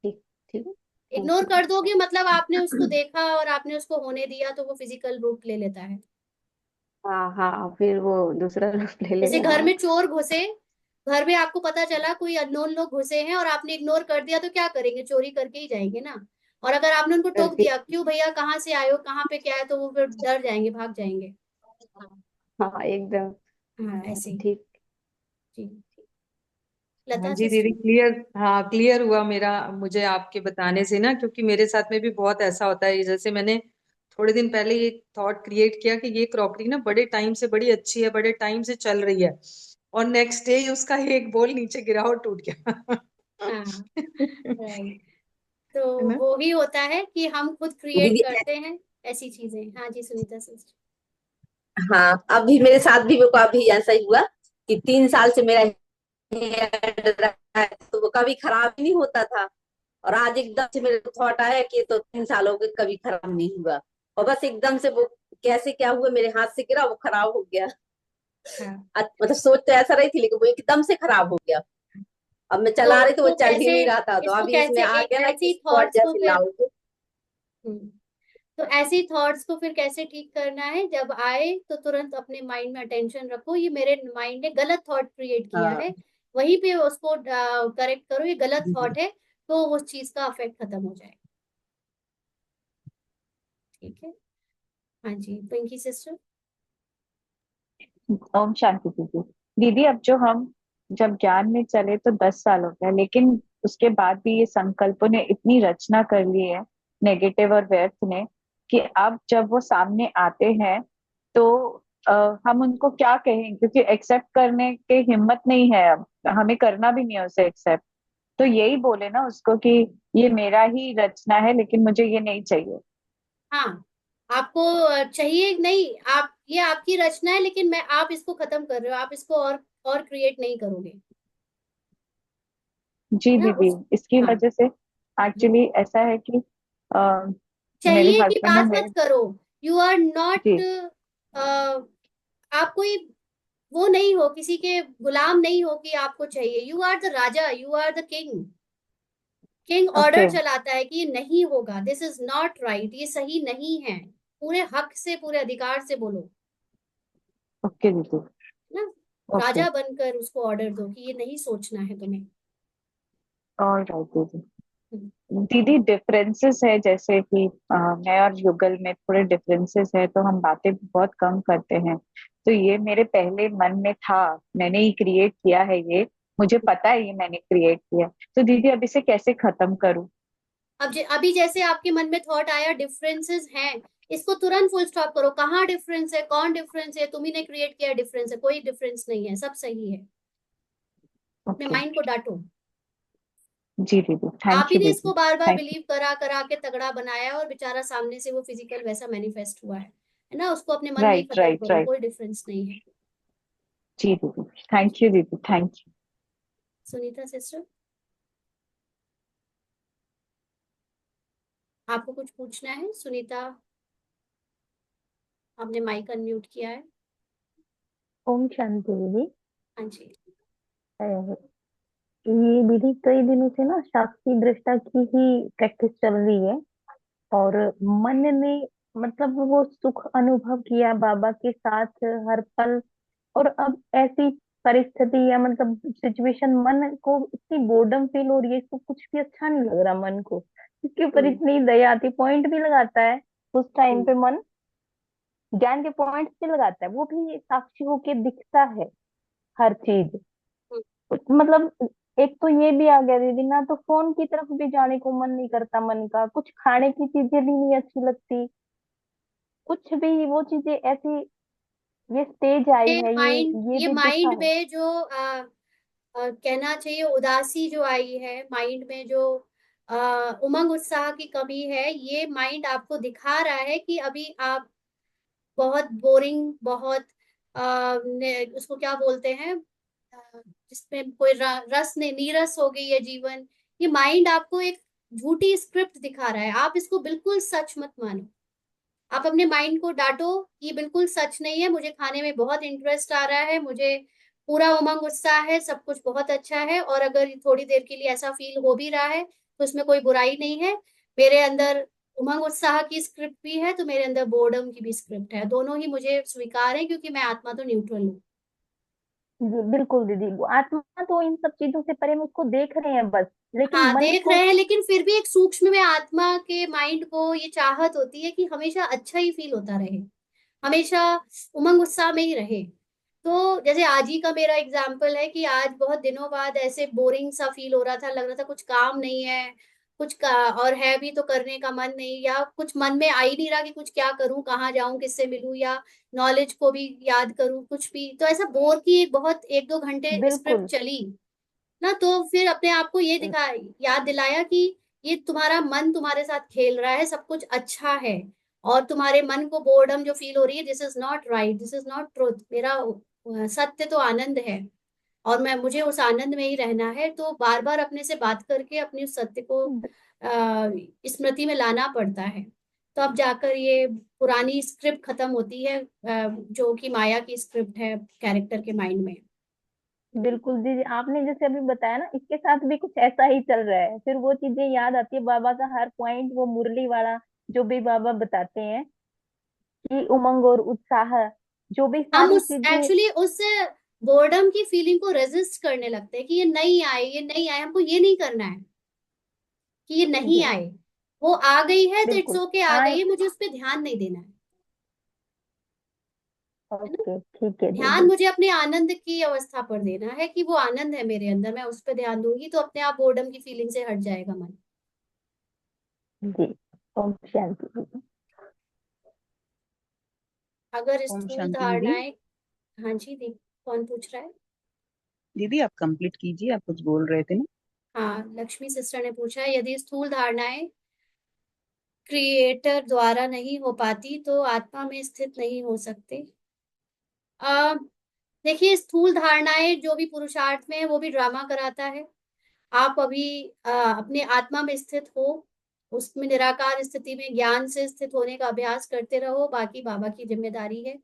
ठीक ठीक। Ignore okay. कर दोगे मतलब आपने उसको देखा और आपने उसको होने दिया, तो वो फिजिकल रूप ले लेता है। हाँ हाँ, फिर वो दूसरा रूप ले जैसे लेगा। घर हाँ। में चोर घुसे, घर में आपको पता चला कोई अननोन लोग घुसे हैं और आपने इग्नोर कर दिया, तो क्या करेंगे, चोरी करके ही जाएंगे ना। और अगर आपने उनको टोक करके। दिया, क्यों भैया कहाँ से आए हो, कहाँ पे क्या है, तो वो फिर डर जाएंगे, भाग जाएंगे। हाँ, एकदम। हाँ ऐसे ही। ठीक। जी। हाँ लता जी दीदी, सिस्टर। क्लियर। हाँ, क्लियर हुआ मेरा, मुझे आपके बताने से ना, क्योंकि मेरे साथ में भी बहुत ऐसा होता है। जैसे मैंने थोड़े दिन पहले ये थॉट क्रिएट किया कि ये क्रॉकरी ना बड़े टाइम से बड़ी अच्छी है, बड़े टाइम से चल रही है, और नेक्स्ट डे उसका एक बोल नीचे गिरा और टूट गया। हाँ राइट। तो है ना। वो ही होता है कि हम खुद क्रिएट दीदी। करते हैं ऐसी चीजें। हाँ जी सुनीता सिस्टर। हाँ, अभी मेरे साथ भी वो अभी ऐसा ही हुआ कि 3 साल से मेरा हेयर रहा है, तो वो कभी खराब ही नहीं होता था। और आज एकदम से मेरे को थॉट आया कि ये तो 3 साल हो गए कभी खराब नहीं हुआ। और बस एकदम से वो कैसे क्या हुआ, मेरे हाथ से गिरा, वो खराब हो गया। हाँ, मतलब सोच तो ऐसा रही थी, लेकिन वो एकदम से खराब हो गया। अब मैं चला रही तो वो तो चल ही कैसे नहीं रहा था। तो इसको अभी इसमें कैसे आ गया ना कि ऐसी स्पॉट थॉट्स को जैसे फिर लाओगे। हम्म, तो ऐसी थॉट्स को फिर कैसे ठीक करना है, जब आए तो तुरंत अपने माइंड में अटेंशन रखो, ये मेरे माइंड ने गलत थॉट क्रिएट किया हाँ। है, वहीं पे उसको करेक्ट करो, ये गलत थॉट है, तो उस चीज का अफेक्ट खत्म हो जाएगा। ठीक है। हाँ जी पिंकी सिस्टर। ओम शांति दीदी। दीदी अब जो हम जब ज्ञान में चले तो 10 साल हो गया, लेकिन उसके बाद भी ये संकल्पों ने इतनी रचना कर ली है, नेगेटिव और व्यर्थ ने, कि अब जब वो सामने आते हैं तो हम उनको क्या कहें, क्योंकि एक्सेप्ट करने की हिम्मत नहीं है, अब हमें करना भी नहीं है उसे एक्सेप्ट। तो यही बोले ना उसको कि ये मेरा ही रचना है, लेकिन मुझे ये नहीं चाहिए। हाँ, आपको चाहिए नहीं, आप ये आपकी रचना है, लेकिन मैं आप इसको खत्म कर रहे हो, आप इसको और क्रिएट नहीं करोगे, जी है ना दीदी, उस। इसकी हाँ, वजह से हाँ। एक्चुअली ऐसा है कि मेरे चाहिए की हस्बैंड और बात मेरे। मत करो। यू आर नॉट, जी। आप कोई वो नहीं हो, किसी के गुलाम नहीं हो कि आपको चाहिए। You are the raja, you are the king. King okay. Order चलाता है कि ये नहीं होगा, दिस इज नॉट राइट, ये सही नहीं है। पूरे हक से, पूरे अधिकार से बोलो, ओके दीदी। है ना। ओके। राजा बनकर उसको ऑर्डर दो कि ये नहीं सोचना है तुम्हें। ऑल राइट दीदी। हम्म। दीदी डिफरेंसेस है, जैसे कि मैं और युगल में थोड़े डिफरेंसेस है, तो हम बातें बहुत कम करते हैं। तो ये मेरे पहले मन में था, मैंने ही क्रिएट किया है ये, मुझे पता है ये मैंने क्रिएट किया। तो दीदी अब इसे कैसे खत्म करूं? अब अभी जैसे आपके मन में थॉट आया डिफरेंसेस हैं, इसको तुरंत फुल स्टॉप करो। कहाँ डिफरेंस है, कौन डिफरेंस है, तुम्ही ने क्रिएट किया डिफरेंस है, कोई डिफरेंस नहीं है, सब सही है। अपने ओके। माइंड को डांटो। जी दीदी, आप थैंक ही यू ने दीदी। इसको बार बार थैंक यू। बिलीव करा करा के तगड़ा बनाया, और बेचारा सामने से वो फिजिकल वैसा मैनिफेस्ट हुआ है ना। उसको अपने मन में ही राइट खत्म राइट करो, राइट। कोई डिफरेंस नहीं है। जी दीदी, थैंक यू दीदी, थैंक यू। सुनीता सिस्टर, आपको कुछ पूछना है? सुनीता, आपने माइक अनम्यूट किया है। ओम शांति दीदी। हाँ जी। अ, ये दीदी कई दिनों से ना साक्षी दृष्टा की ही प्रैक्टिस चल रही है, और मन ने मतलब वो सुख अनुभव किया बाबा के साथ हर पल। और अब ऐसी परिस्थिति या मतलब सिचुएशन, मन को इतनी बोर्डम फील हो रही है, इसको कुछ भी अच्छा नहीं लग रहा मन को। इसके ऊपर हम्म। इतनी दया आती, पॉइंट भी लगाता है उस टाइम हम्म। पे मन, ज्ञान के पॉइंट भी लगाता है, वो भी साक्षी होके दिखता है हर चीज। हम्म। मतलब एक तो ये भी आ गया दीदी ना, तो फोन की तरफ भी जाने को मन नहीं करता, मन का कुछ खाने की चीजें भी नहीं अच्छी लगती, कुछ भी वो चीजें ऐसी। ये स्टेज आई है, ये ये भी दिखा माइंड है। में जो कहना चाहिए उदासी जो आई है, माइंड में जो उमंग उत्साह की कमी है, ये माइंड आपको दिखा रहा है कि अभी आप बहुत बोरिंग, बहुत उसको क्या बोलते हैं, जिसमें कोई रस नहीं, नीरस हो गई है जीवन। ये माइंड आपको एक झूठी स्क्रिप्ट दिखा रहा है, आप इसको बिल्कुल सच मत मानो। आप अपने माइंड को डांटो, ये बिल्कुल सच नहीं है, मुझे खाने में बहुत इंटरेस्ट आ रहा है, मुझे पूरा उमंग उत्साह है, सब कुछ बहुत अच्छा है, और अगर थोड़ी देर के लिए ऐसा फील हो भी रहा है तो उसमें कोई बुराई नहीं है। मेरे अंदर उमंग उत्साह की स्क्रिप्ट भी है, तो मेरे अंदर बोर्डम की भी स्क्रिप्ट है, दोनों ही मुझे स्वीकार है, क्योंकि मैं आत्मा तो न्यूट्रल हूँ। जी बिल्कुल दीदी, वो आत्मा तो इन सब चीजों से परे, हम उसको देख रहे हैं बस, लेकिन हाँ, मन देख को। रहे हैं, लेकिन फिर भी एक सूक्ष्म में आत्मा के माइंड को ये चाहत होती है कि हमेशा अच्छा ही फील होता रहे, हमेशा उमंग उत्साह में ही रहे। तो जैसे आज ही का मेरा एग्जाम्पल है कि आज बहुत दिनों बाद ऐसे बोरिंग सा फील हो रहा था, लग रहा था कुछ काम नहीं है, कुछ का और है भी तो करने का मन नहीं, या कुछ मन में आ ही नहीं रहा कि कुछ क्या करूं, कहाँ जाऊं, किससे मिलूं, या नॉलेज को भी याद करूं, कुछ भी। तो ऐसा बोर की एक बहुत 1-2 घंटे स्क्रिप्ट बिल्कुल। चली ना, तो फिर अपने आप को ये दिखा, याद दिलाया कि ये तुम्हारा मन तुम्हारे साथ खेल रहा है, सब कुछ अच्छा है, और तुम्हारे मन को बोर्डम जो फील हो रही है, this is not right, this is not truth. मेरा सत्य तो आनंद है, और मैं मुझे उस आनंद में ही रहना है। तो बार बार अपने से बात करके अपने उस सत्य को स्मृति में लाना पड़ता है, तो अब जाकर ये पुरानी स्क्रिप्ट खत्म होती है, जो कि माया की स्क्रिप्ट है कैरेक्टर के माइंड में। बिल्कुल दीदी, आपने जैसे अभी बताया ना, इसके साथ भी कुछ ऐसा ही चल रहा है, फिर वो चीजें याद आती है बाबा का हर पॉइंट, वो मुरली वाला जो भी बाबा बताते हैं कि उमंग और उत्साह, जो भी हम सारी उस चीजें। एक्चुअली उस बोर्डम की फीलिंग को रेजिस्ट करने लगते हैं कि ये नहीं आए, ये नहीं आए। हमको ये नहीं करना है कि ये नहीं जी आए, वो आ गई है तो इट्स बिल्कुल। ओके, आ हाँ। गई है, मुझे उस पर ध्यान नहीं देना है। है ना। ओके, ठीक है ध्यान दीदी। मुझे अपने आनंद की अवस्था पर देना है कि वो आनंद है मेरे अंदर, मैं उस पर ध्यान दूंगी तो अपने आप बोर्डम की फीलिंग से हट जाएगा मन। जी। ओम शांति दीदी। अगर ओम स्थूल शांति दीदी। धारणाएं। हाँ जी दी, कौन पूछ रहा है? दीदी आप कंप्लीट कीजिए, आप कुछ बोल रहे थे ना। हाँ, लक्ष्मी सिस्टर ने पूछा है, यदि स्थूल धारणाएं क्रिएटर द्वारा नहीं हो पाती तो आत्मा में स्थित नहीं हो सकते। आ, देखिए, स्थूल धारणाएं जो भी पुरुषार्थ में है वो भी ड्रामा कराता है। आप अभी अपने आत्मा में स्थित हो, उसमें निराकार स्थिति में ज्ञान से स्थित होने का अभ्यास करते रहो, बाकी बाबा की जिम्मेदारी है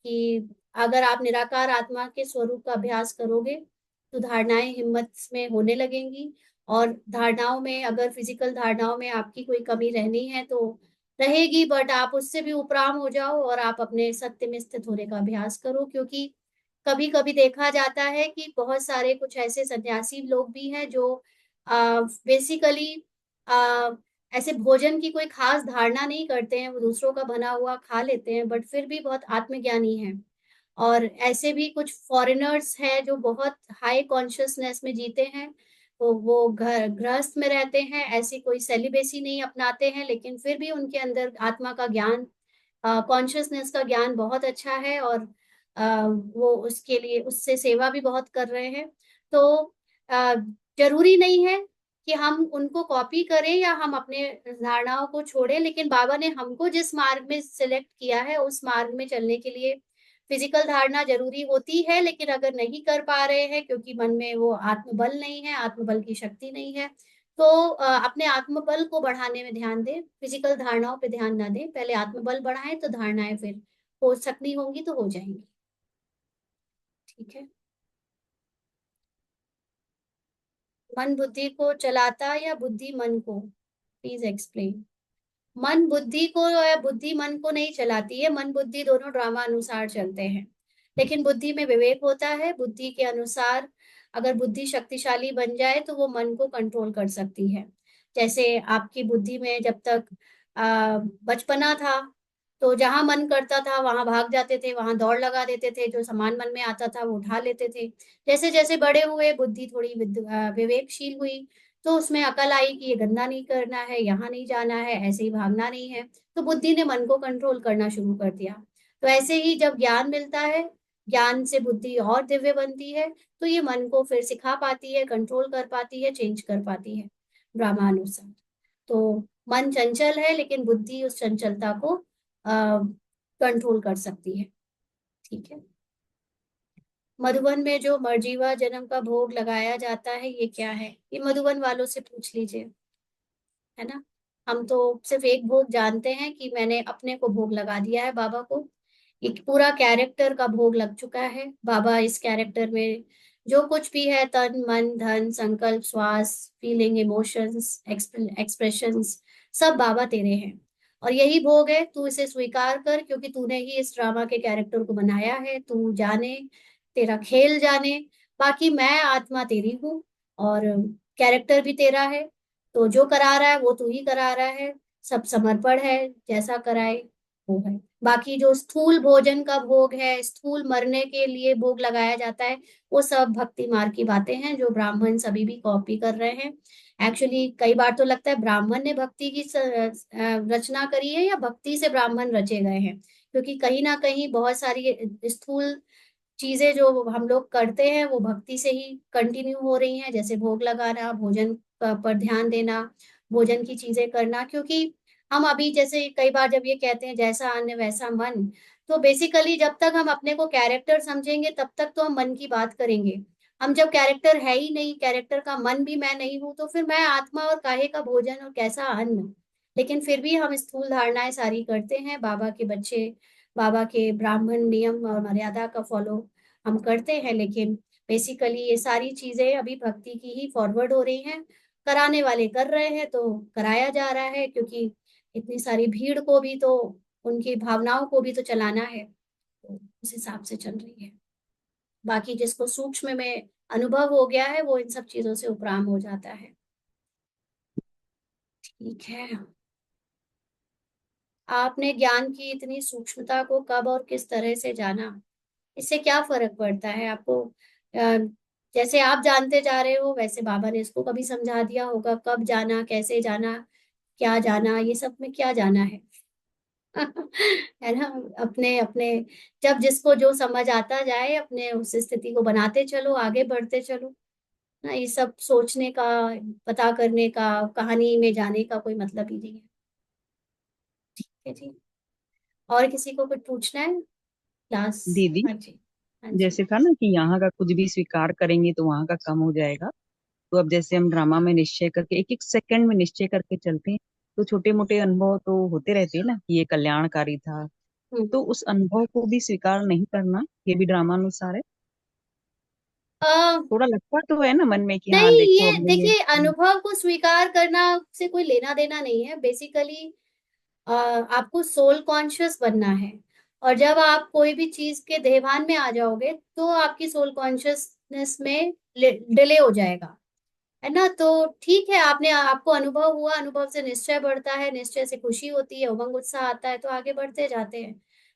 कि अगर आप निराकार आत्मा के स्वरूप का अभ्यास करोगे तो धारणाएं हिम्मत में होने लगेंगी। और धारणाओं में, अगर फिजिकल धारणाओं में आपकी कोई कमी रहनी है तो रहेगी, बट आप उससे भी उपराम हो जाओ और आप अपने सत्य में स्थित होने का अभ्यास करो। क्योंकि कभी कभी देखा जाता है कि बहुत सारे कुछ ऐसे सन्यासी लोग भी हैं जो बेसिकली ऐसे भोजन की कोई खास धारणा नहीं करते हैं, वो दूसरों का बना हुआ खा लेते हैं, बट फिर भी बहुत आत्मज्ञानी हैं। और ऐसे भी कुछ फॉरेनर्स हैं जो बहुत हाई कॉन्शियसनेस में जीते हैं, तो वो घर गृहस्थ में रहते हैं, ऐसी कोई सेलिबेसी नहीं अपनाते हैं, लेकिन फिर भी उनके अंदर आत्मा का ज्ञान, कॉन्शियसनेस का ज्ञान बहुत अच्छा है। और वो उसके लिए उससे सेवा भी बहुत कर रहे हैं। तो अ, जरूरी नहीं है कि हम उनको कॉपी करें या हम अपने धारणाओं को छोड़ें, लेकिन बाबा ने हमको जिस मार्ग में सिलेक्ट किया है उस मार्ग में चलने के लिए फिजिकल धारणा जरूरी होती है। लेकिन अगर नहीं कर पा रहे हैं क्योंकि मन में वो आत्मबल नहीं है, आत्मबल की शक्ति नहीं है, तो अपने आत्मबल को बढ़ाने में ध्यान दें, फिजिकल धारणाओं पे ध्यान ना दें। पहले आत्मबल बढ़ाएं तो धारणाएं फिर हो सकनी होंगी तो हो जाएंगी। ठीक है। मन बुद्धि को चलाता या बुद्धि मन को? Please explain. मन बुद्धि को या बुद्धि मन को नहीं चलाती है, मन बुद्धि दोनों ड्रामा अनुसार चलते हैं। लेकिन बुद्धि में विवेक होता है, बुद्धि के अनुसार अगर बुद्धि शक्तिशाली बन जाए तो वो मन को कंट्रोल कर सकती है। जैसे आपकी बुद्धि में जब तक बचपना था तो जहां मन करता था वहां भाग जाते थे, वहां दौड़ लगा देते थे, जो सामान मन में आता था वो उठा लेते थे। जैसे जैसे बड़े हुए, बुद्धि थोड़ी विवेकशील हुई, तो उसमें अकल आई कि ये गंदा नहीं करना है, यहाँ नहीं जाना है, ऐसे ही भागना नहीं है, तो बुद्धि ने मन को कंट्रोल करना शुरू कर दिया। तो ऐसे ही जब ज्ञान मिलता है, ज्ञान से बुद्धि और दिव्य बनती है, तो ये मन को फिर सिखा पाती है, कंट्रोल कर पाती है, चेंज कर पाती है ब्रह्मानुसार। तो मन चंचल है लेकिन बुद्धि उस चंचलता को कंट्रोल कर सकती है। ठीक है। मधुबन में जो मरजीवा जन्म का भोग लगाया जाता है ये क्या है? ये मधुबन वालों से पूछ लीजिए, है ना। हम तो सिर्फ एक भोग जानते हैं कि मैंने अपने को भोग लगा दिया है बाबा को। एक पूरा कैरेक्टर का भोग लग चुका है। बाबा इस कैरेक्टर में जो कुछ भी है, तन मन धन संकल्प श्वास फीलिंग इमोशंस एक्सप्रेशंस, सब बाबा तेरे हैं। और यही भोग है, तू इसे स्वीकार कर, क्योंकि तूने ही इस ड्रामा के कैरेक्टर को बनाया है। तू जाने, तेरा खेल जाने। बाकी मैं आत्मा तेरी हूँ और कैरेक्टर भी तेरा है। तो जो करा रहा है वो तू ही करा रहा है, सब समर्पण है, जैसा कराए वो है। बाकी जो स्थूल भोजन का भोग है, स्थूल मरने के लिए भोग लगाया जाता है, वो सब भक्ति मार्ग की बातें हैं जो ब्राह्मण सभी भी कॉपी कर रहे हैं। एक्चुअली कई बार तो लगता है ब्राह्मण ने भक्ति की रचना करी है या भक्ति से ब्राह्मण रचे गए हैं, क्योंकि कहीं ना कहीं बहुत सारी स्थूल चीजें जो हम लोग करते हैं वो भक्ति से ही कंटिन्यू हो रही हैं, जैसे भोग लगाना, भोजन पर ध्यान देना, भोजन की चीजें करना। क्योंकि हम अभी जैसे कई बार जब ये कहते हैं जैसा अन्न वैसा मन, तो बेसिकली जब तक हम अपने को कैरेक्टर समझेंगे तब तक तो हम मन की बात करेंगे। हम जब कैरेक्टर है ही नहीं, कैरेक्टर का मन भी मैं नहीं हूं, तो फिर मैं आत्मा और काहे का भोजन और कैसा अन्न। लेकिन फिर भी हम स्थूल धारणाएं सारी करते हैं, बाबा के बच्चे, बाबा के ब्राह्मण नियम और मर्यादा का फॉलो हम करते हैं। लेकिन बेसिकली ये सारी चीजें अभी भक्ति की ही फॉरवर्ड हो रही हैं। कराने वाले कर रहे हैं तो कराया जा रहा है, क्योंकि इतनी सारी भीड़ को भी तो, उनकी भावनाओं को भी तो चलाना है, तो उस हिसाब से चल रही है। बाकी जिसको सूक्ष्म में अनुभव हो गया है वो इन सब चीजों से उपराम हो जाता है। ठीक है। आपने ज्ञान की इतनी सूक्ष्मता को कब और किस तरह से जाना, इससे क्या फर्क पड़ता है आपको? जैसे आप जानते जा रहे हो वैसे बाबा ने इसको कभी समझा दिया होगा, कब जाना, कैसे जाना, क्या जाना, ये सब में क्या जाना है। है ना? अपने अपने जब जिसको जो समझ आता जाए अपने उस स्थिति को बनाते चलो, आगे बढ़ते चलो ना। ये सब सोचने का, पता करने का, कहानी में जाने का कोई मतलब ही नहीं है। ठीक है जी। और किसी को कुछ पूछना है? क्लास। दीदी, हाँ जी। हाँ जी। जैसे था ना कि यहाँ का कुछ भी स्वीकार करेंगे तो वहाँ का कम हो जाएगा। तो अब जैसे हम ड्रामा में निश्चय करके एक एक सेकंड में निश्चय करके चलते हैं, तो छोटे मोटे अनुभव तो होते रहते हैं ना कि ये कल्याणकारी था। हम्म। तो उस अनुभव को भी स्वीकार नहीं करना, ये भी ड्रामानुसार है। अ, थोड़ा लगता तो है ना मन में कि हाँ नहीं, देखो ये अब ये। देखिए, अनुभव को स्वीकार करना से कोई लेना देना नहीं है। बेसिकली आपको सोल कॉन्शियस बनना है, और जब आप कोई भी चीज के देहभान में आ जाओगे तो आपकी सोल कॉन्शियसनेस में डिले हो जाएगा, है ना? तो ठीक है, आपने आपको अनुभव हुआ, अनुभव से निश्चय बढ़ता है, निश्चय से खुशी होती है, उमंग उत्साह आता है, तो आगे बढ़ते जाते हैं।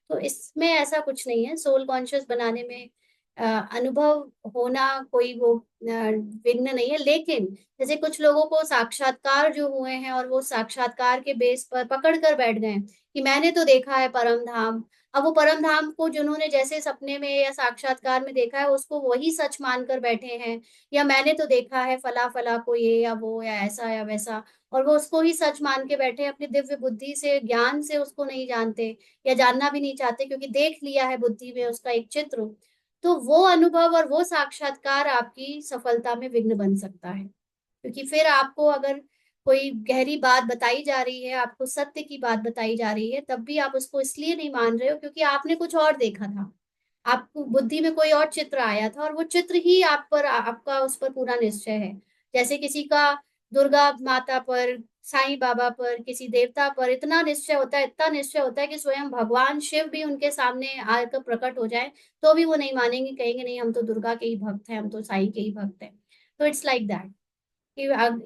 तो इसमें ऐसा कुछ नहीं है सोल कॉन्शियस बनाने में। अनुभव होना कोई वो विघ्न नहीं है। लेकिन जैसे कुछ लोगों को साक्षात्कार जो हुए हैं और वो साक्षात्कार के बेस पर पकड़ कर बैठ गए हैं कि मैंने तो देखा है परम धाम। अब वो परम धाम को जिन्होंने जैसे सपने में या साक्षात्कार में देखा है उसको वही सच मानकर बैठे हैं, या मैंने तो देखा है फला फला को, ये या वो या ऐसा या वैसा, और वो उसको ही सच मान के बैठे हैं। अपनी दिव्य बुद्धि से, ज्ञान से उसको नहीं जानते या जानना भी नहीं चाहते, क्योंकि देख लिया है बुद्धि में उसका एक चित्र। तो वो अनुभव और वो साक्षात्कार आपकी सफलता में विघ्न बन सकता है, क्योंकि फिर आपको अगर कोई गहरी बात बताई जा रही है, आपको सत्य की बात बताई जा रही है, तब भी आप उसको इसलिए नहीं मान रहे हो क्योंकि आपने कुछ और देखा था। आपको बुद्धि में कोई और चित्र आया था और वो चित्र ही आप पर, आपका उस पर पूरा निश्चय है। जैसे किसी का दुर्गा माता पर, साईं बाबा पर, किसी देवता पर इतना निश्चय होता है, इतना निश्चय होता है कि स्वयं भगवान शिव भी उनके सामने आकर प्रकट हो जाए तो भी वो नहीं मानेंगे, कहेंगे नहीं, हम तो दुर्गा के ही भक्त हैं, हम तो साईं के ही भक्त हैं। तो इट्स लाइक दैट कि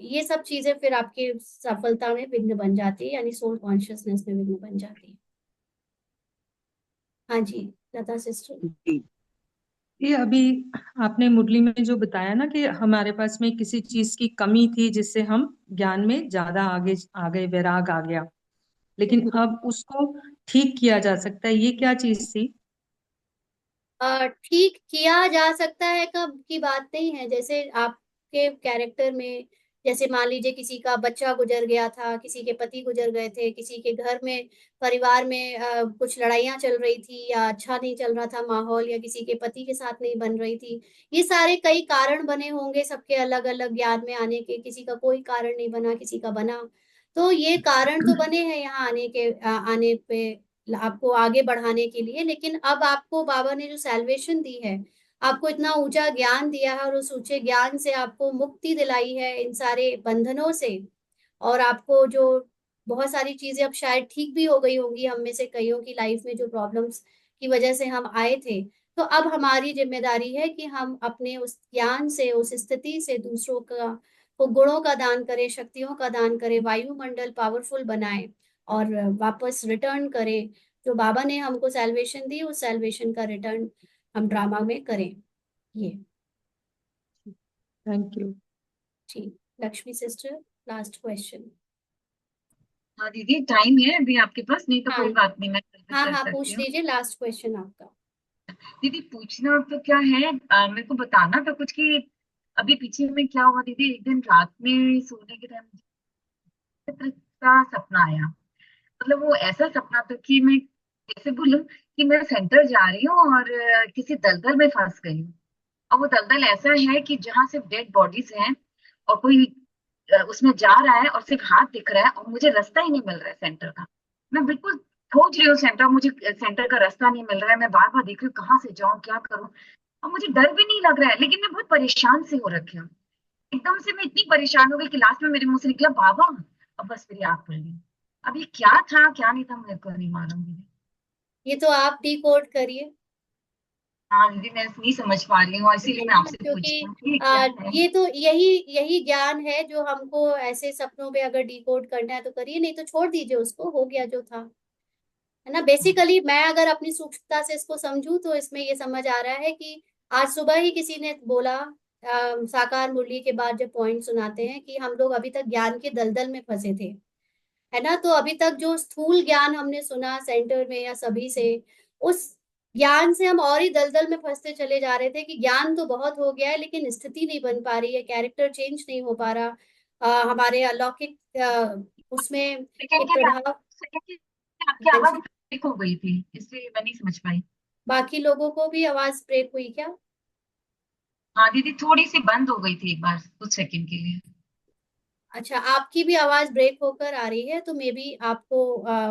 ये सब चीजें फिर आपकी सफलता में विघ्न बन जाती है, यानी सोल कॉन्शियसनेस में विघ्न बन जाती है। हाँ जी, लता सिस्टर। जी। ये अभी आपने मुरली में जो बताया ना कि हमारे पास में किसी चीज की कमी थी जिससे हम ज्ञान में ज्यादा आगे आ गए, वैराग आ गया, लेकिन अब उसको ठीक किया जा सकता है, ये क्या चीज थी? ठीक किया जा सकता है कब की बात नहीं है। जैसे आपके कैरेक्टर में, जैसे मान लीजिए किसी का बच्चा गुजर गया था, किसी के पति गुजर गए थे, किसी के घर में, परिवार में कुछ लड़ाइयाँ चल रही थी या अच्छा नहीं चल रहा था माहौल, या किसी के पति के साथ नहीं बन रही थी। ये सारे कई कारण बने होंगे सबके अलग अलग ज्ञान में आने के, किसी का कोई कारण नहीं बना, किसी का बना। तो ये कारण तो बने हैं यहाँ आने के, आने पे आपको आगे बढ़ाने के लिए। लेकिन अब आपको बाबा ने जो सैल्वेशन दी है, आपको इतना ऊंचा ज्ञान दिया है और उस ऊंचे ज्ञान से आपको मुक्ति दिलाई है इन सारे बंधनों से, और आपको जो बहुत सारी चीजें अब शायद ठीक भी हो गई होंगी, हम में से कईयों की लाइफ में जो प्रॉब्लम्स की वजह से हम आए थे। तो अब हमारी जिम्मेदारी है कि हम अपने उस ज्ञान से, उस स्थिति से दूसरों का को गुणों का दान करें, शक्तियों का दान करें, वायुमंडल पावरफुल बनाएं और वापस रिटर्न करें। जो बाबा ने हमको सैल्वेशन दी, उस सैल्वेशन का रिटर्न हम ड्रामा में करें। ये। Thank you. जी। Lakshmi sister, last question. हाँ दीदी, टाइम है अभी आपके पास? नहीं तो हाँ कोई बात नहीं, मैं कल तक हाँ कर हाँ, सकती पूछ हूँ। लीजिए, लास्ट क्वेश्चन आपका। दीदी पूछना तो क्या है, मेरे को बताना था कुछ कि अभी पीछे में क्या हुआ दीदी। एक दिन रात में सोने के टाइम चित्र का सपना आया। मतलब वो ऐसा सपना था कि मैं कैसे बोलूं कि मैं सेंटर जा रही हूँ और किसी दलदल में फंस गई हूँ। और वो दलदल ऐसा है कि जहाँ सिर्फ डेड बॉडीज हैं और कोई उसमें जा रहा है और सिर्फ हाथ दिख रहा है और मुझे रास्ता ही नहीं मिल रहा है सेंटर का। मैं बिल्कुल खोज रही हूँ सेंटर, मुझे सेंटर का रास्ता नहीं मिल रहा है। मैं बार बार देख रही हूँ कहाँ से जाऊं, क्या करूं। और मुझे डर भी नहीं लग रहा है, लेकिन मैं बहुत परेशान से हो रखी हूँ। एकदम से मैं इतनी परेशान हो गई कि लास्ट में मेरे मुंह से निकला बाबा। अब बस मेरी आंख खुल गई। अब ये क्या था क्या नहीं था मेरे को नहीं मालूम दीदी। ये तो आप डिकोड करिए। हाँ दीदी, मैं नहीं समझ पा रही हूँ, इसीलिए मैं आपसे पूछ रही क्योंकि हूँ कि ये क्या है। ये तो यही यही ज्ञान है जो हमको ऐसे सपनों में अगर डिकोड करना है तो करिए, नहीं तो छोड़ दीजिए उसको, हो गया जो था। है ना। बेसिकली मैं अगर अपनी सूक्ष्मता से इसको समझूं तो इसमें ये समझ आ रहा है कि आज सुबह ही किसी ने बोला, साकार मुरली के बाद जब पॉइंट सुनाते हैं कि हम लोग अभी तक ज्ञान के दलदल में फंसे थे, है ना। तो अभी तक जो स्थूल ज्ञान हमने सुना सेंटर में या सभी से, उस ज्ञान से हम और ही दलदल में फंसते चले जा रहे थे कि ज्ञान तो बहुत हो गया है लेकिन स्थिति नहीं बन पा रही है, कैरेक्टर चेंज नहीं हो पा रहा, हमारे अलौकिक उसमें सेकंड एक के लिए प्रभाव। सेकंड के लिए आपकी हाँ आवाज जी, ब्रेक हो गई थी, इसलिए मैं नहीं समझ पाई। बाकी लोगों को भी आवाज ब्रेक हुई क्या? हाँ दीदी, थोड़ी सी बंद हो गई थी एक बार कुछ सेकंड के लिए। अच्छा, आपकी भी आवाज ब्रेक होकर आ रही है तो मे बी आपको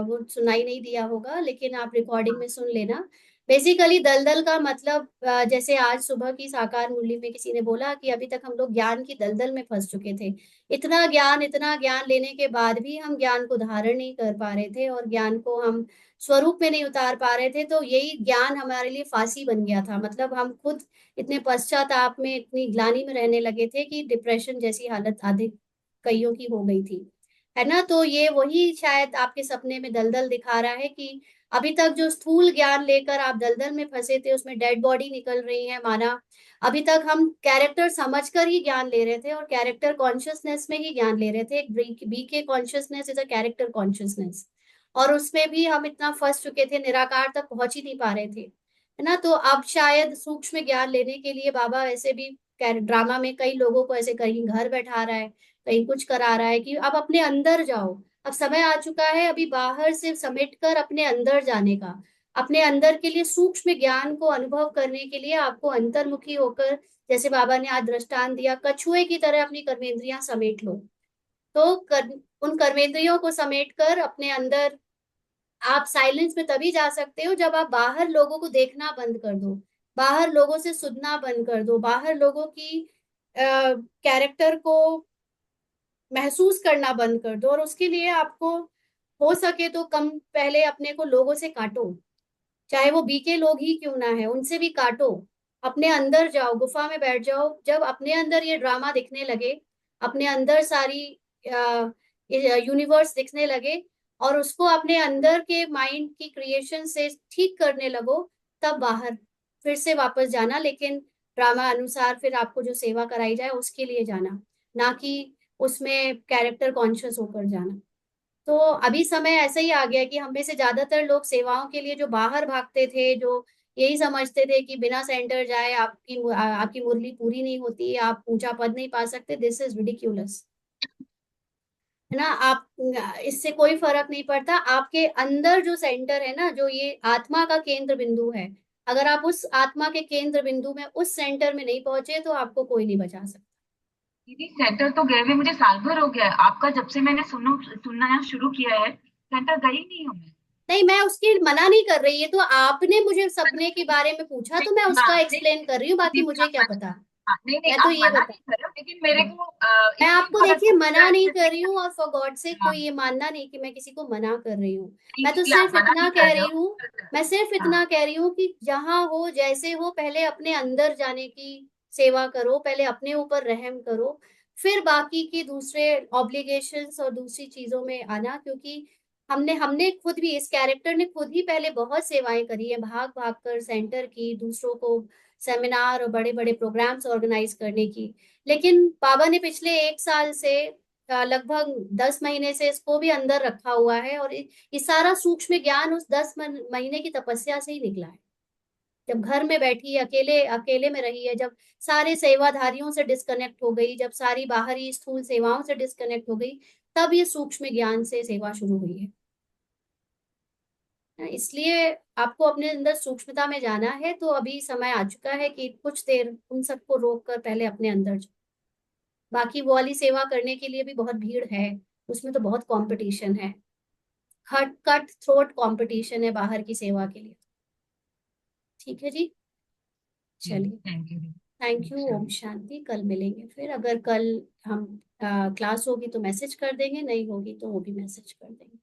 वो सुनाई नहीं दिया होगा, लेकिन आप रिकॉर्डिंग में सुन लेना। बेसिकली दलदल का मतलब जैसे आज सुबह की साकार मुरली में किसी ने बोला कि अभी तक हम लोग ज्ञान की दलदल में फंस चुके थे। इतना ज्ञान लेने के बाद भी हम ज्ञान को धारण नहीं कर पा रहे थे और ज्ञान को हम स्वरूप में नहीं उतार पा रहे थे, तो यही ज्ञान हमारे लिए फांसी बन गया था। मतलब हम खुद इतने पश्चाताप में, इतनी ग्लानि में रहने लगे थे कि डिप्रेशन जैसी हालत अधिक कईयों की हो गई थी, है ना। तो ये वही शायद आपके सपने में दलदल दिखा रहा है कि अभी तक जो स्थूल ज्ञान लेकर आप दलदल में फंसे थे उसमें डेड बॉडी निकल रही है माना। अभी तक हम कैरेक्टर समझकर ही ज्ञान ले रहे थे और कैरेक्टर कॉन्शियसनेस में ही ज्ञान ले रहे थे। एक बीके consciousness is a character consciousness, और उसमें भी हम इतना फंस चुके थे, निराकार तक पहुंच ही नहीं पा रहे थे, है ना। तो अब शायद सूक्ष्म ज्ञान लेने के लिए बाबा ऐसे भी ड्रामा में कई लोगों को ऐसे कहीं घर बैठा रहा है, कहीं कुछ करा रहा है कि अब अपने अंदर जाओ। अब समय आ चुका है अभी बाहर से समेट कर अपने अंदर जाने का। अपने अंदर के लिए सूक्ष्म ज्ञान को अनुभव करने के लिए आपको अंतर्मुखी होकर, जैसे बाबा ने आज दृष्टांत दिया, कछुए की तरह अपनी कर्मेंद्रियां समेट लो। तो उन कर्मेंद्रियों को समेट कर अपने अंदर आप साइलेंस में तभी जा सकते हो जब आप बाहर लोगों को देखना बंद कर दो, बाहर लोगों से सुनना बंद कर दो, बाहर लोगों की कैरेक्टर को महसूस करना बंद कर दो। और उसके लिए आपको हो सके तो कम पहले अपने को लोगों से काटो, चाहे वो बीके लोग ही क्यों ना है, उनसे भी काटो। अपने अंदर जाओ, गुफा में बैठ जाओ। जब अपने अंदर ये ड्रामा दिखने लगे, अपने अंदर सारी यूनिवर्स दिखने लगे और उसको अपने अंदर के माइंड की क्रिएशन से ठीक करने लगो, तब बाहर फिर से वापस जाना। लेकिन ड्रामा अनुसार फिर आपको जो सेवा कराई जाए उसके लिए जाना, ना कि उसमें कैरेक्टर कॉन्शियस होकर जाना। तो अभी समय ऐसा ही आ गया कि हम में से ज्यादातर लोग सेवाओं के लिए जो बाहर भागते थे, जो यही समझते थे कि बिना सेंटर जाए आपकी मुरली पूरी नहीं होती, आप ऊंचा पद नहीं पा सकते, दिस इज रिडिक्यूलस, है ना। आप इससे कोई फर्क नहीं पड़ता। आपके अंदर जो सेंटर है ना, जो ये आत्मा का केंद्र बिंदु है, अगर आप उस आत्मा के केंद्र बिंदु में, उस सेंटर में नहीं पहुंचे तो आपको कोई नहीं बचा सकता। दीदी सेंटर तो गए हुए मुझे साल भर हो गया है, आपका जब से मैंने सुनना शुरू किया है, सेंटर गई नहीं हूँ मैं। नहीं, मैं उसकी मना नहीं कर रही, है तो आपने मुझे सपने के बारे में पूछा तो मैं नहीं, हाँ उसका नहीं एक्सप्लेन कर रही हूँ, बाकी दीदी, मुझे क्या हाँ, पता। हाँ, नहीं नहीं मैं तो आप ये मना बता, नहीं कर रहे हो, लेकिन मेरे को मैं एक चीज आपको बहुत देखिए अच्छा लगता मना है नहीं कर जैसे रही हूँ, और फॉर गॉड से हाँ, कोई ये मानना नहीं कि मैं किसी को मना कर रही हूँ। नहीं मैं तो दीदी आप सिर्फ मना इतना नहीं कर कह रहे रही हो। हूँ, मैं सिर्फ हाँ इतना कह रही हूँ कि जहां हो जैसे हो, पहले अपने अंदर जाने की सेवा करो, पहले अपने ऊपर रहम करो, फिर बाकी की दूसरे ऑब्लिगेशंस और दूसरी चीजों में आना। क्योंकि हमने हमने खुद भी, इस कैरेक्टर ने खुद ही पहले बहुत सेवाएं करी है, भाग भाग कर सेंटर की, दूसरों को सेमिनार और बड़े बड़े प्रोग्राम्स ऑर्गेनाइज करने की। लेकिन बाबा ने पिछले 1 साल से लगभग 10 महीने से इसको भी अंदर रखा हुआ है, और ये सारा सूक्ष्म ज्ञान उस 10 महीने की तपस्या से ही निकला है। जब घर में बैठी अकेले अकेले में रही है, जब सारे सेवाधारियों से डिस्कनेक्ट हो गई, जब सारी बाहरी स्थूल सेवाओं से डिस्कनेक्ट हो गई, तब ये सूक्ष्म ज्ञान से सेवा शुरू हुई है। इसलिए आपको अपने अंदर सूक्ष्मता में जाना है, तो अभी समय आ चुका है कि कुछ देर उन सबको रोक कर पहले अपने अंदर जाओ। बाकी वो वाली सेवा करने के लिए भी बहुत भीड़ है, उसमें तो बहुत कंपटीशन है, कट थ्रोट कंपटीशन है बाहर की सेवा के लिए। ठीक है जी, चलिए, थैंक यू। Thank you. ओम शांति। कल मिलेंगे फिर। अगर कल हम क्लास होगी तो मैसेज कर देंगे, नहीं होगी तो वो भी मैसेज कर देंगे।